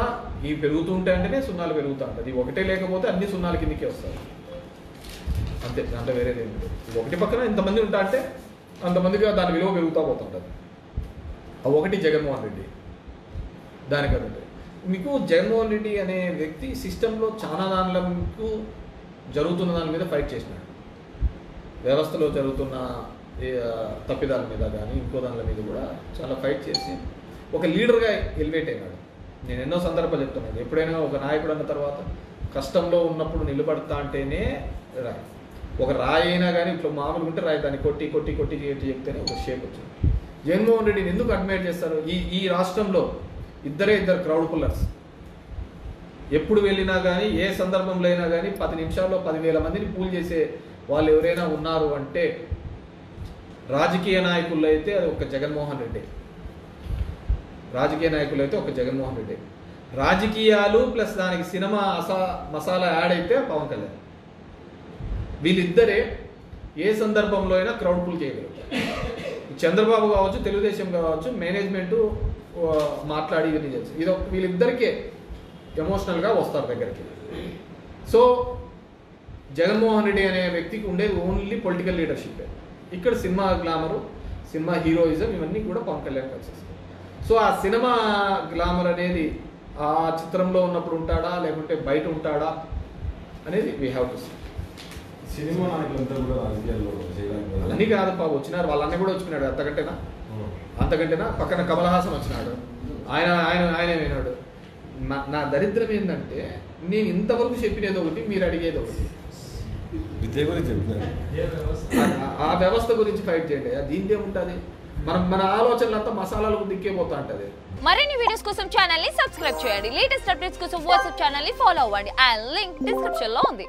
ఈ పెరుగుతూ ఉంటాయంటేనే సున్నాలు పెరుగుతూ ఉంటుంది. ఈ ఒకటే లేకపోతే అన్ని సున్నాల కిందకే వస్తాయి అంతే, దాంట్లో వేరేది ఏమి లేదు. ఒకటి పక్కన ఇంతమంది ఉంటా అంటే అంతమందిగా దాని విలువ పెరుగుతూ పోతుంటుంది. ఆ ఒకటి జగన్మోహన్ రెడ్డి దానికంటే మీకు జగన్మోహన్ రెడ్డి అనే వ్యక్తి సిస్టంలో చాలా దానిలకు జరుగుతున్న దాని మీద ఫైట్ చేసినాడు. వ్యవస్థలో జరుగుతున్న తప్పిదాల మీద కానీ ఇంకో దానిల మీద కూడా చాలా ఫైట్ చేసి ఒక లీడర్గా ఎలివేట్ అయినాడు. నేను ఎన్నో సందర్భాలు చెప్తున్నాను, ఎప్పుడైనా ఒక నాయకుడు అన్న తర్వాత కష్టంలో ఉన్నప్పుడు నిలబడతా అంటేనే రాయి. ఒక రాయి అయినా కానీ ఇట్లా మామూలుగా ఉంటే రాయి దాన్ని కొట్టి చెప్తేనే ఒక షేప్ వచ్చింది. జగన్మోహన్ రెడ్డిని ఎందుకు అడ్మైర్ చేస్తారు? ఈ రాష్ట్రంలో ఇద్దరు క్రౌడ్ పుల్లర్స్. ఎప్పుడు వెళ్ళినా కానీ ఏ సందర్భంలో అయినా కానీ 10 నిమిషాల్లో 10,000 మందిని పూల్ చేసే వాళ్ళు ఎవరైనా ఉన్నారు అంటే రాజకీయ నాయకుల్లో అయితే అది ఒక జగన్మోహన్ రెడ్డి. రాజకీయ నాయకులు అయితే ఒక జగన్మోహన్ రెడ్డి, రాజకీయాలు ప్లస్ దానికి సినిమా మసాలా యాడ్ అయితే పవన్ కళ్యాణ్. వీళ్ళిద్దరే ఏ సందర్భంలో అయినా క్రౌడ్ పుల్ చేయగలుగుతారు. చంద్రబాబు కావచ్చు, తెలుగుదేశం కావచ్చు, మేనేజ్మెంటు మాట్లాడి ఇవన్నీ చేస్తారు. ఇది వీళ్ళిద్దరికే ఎమోషనల్గా వస్తారు దగ్గరికి. సో జగన్మోహన్ రెడ్డి అనే వ్యక్తికి ఉండేది ఓన్లీ పొలిటికల్ లీడర్షిప్. ఇక్కడ సినిమా గ్లామరు, సినిమా హీరోయిజం ఇవన్నీ కూడా పవన్ కళ్యాణ్ కలిసేస్తాయి. సో ఆ సినిమా గ్లామర్ అనేది ఆ చిత్రంలో ఉన్నప్పుడు ఉంటాడా లేకుంటే బయట ఉంటాడా అనేది we have to see. Cinema నాయకులంతా కూడా రాజకీయాల్లో అన్నీ కాదు పాప వచ్చినారు, వాళ్ళన్నీ కూడా వచ్చినాడు. అంతకంటేనా పక్కన కమల్ హాసన్ వచ్చినాడు, ఆయన విన్నాడు. నా దరిద్రం ఏంటంటే నేను ఇంతవరకు చెప్పినది ఒకటి, మీరు అడిగేది ఒకటి. విద్య గురించి చెప్తున్నాను, ఆ వ్యవస్థ గురించి ఫైట్ చేయండి. దీంట్లో ఉంటుంది మన ఆలోచనలంతా మసాలాలకు దిక్కే పోతా ఉంటుంది. మరిన్ని వీడియోస్ కోసం ఛానల్ ని సబ్స్క్రైబ్ చేయండి. లేటెస్ట్ అప్డేట్స్ కోసం వాట్సాప్ ఛానల్ ని ఫాలో అవ్వండి. ఆ లింక్ డిస్క్రిప్షన్ లో ఉంది.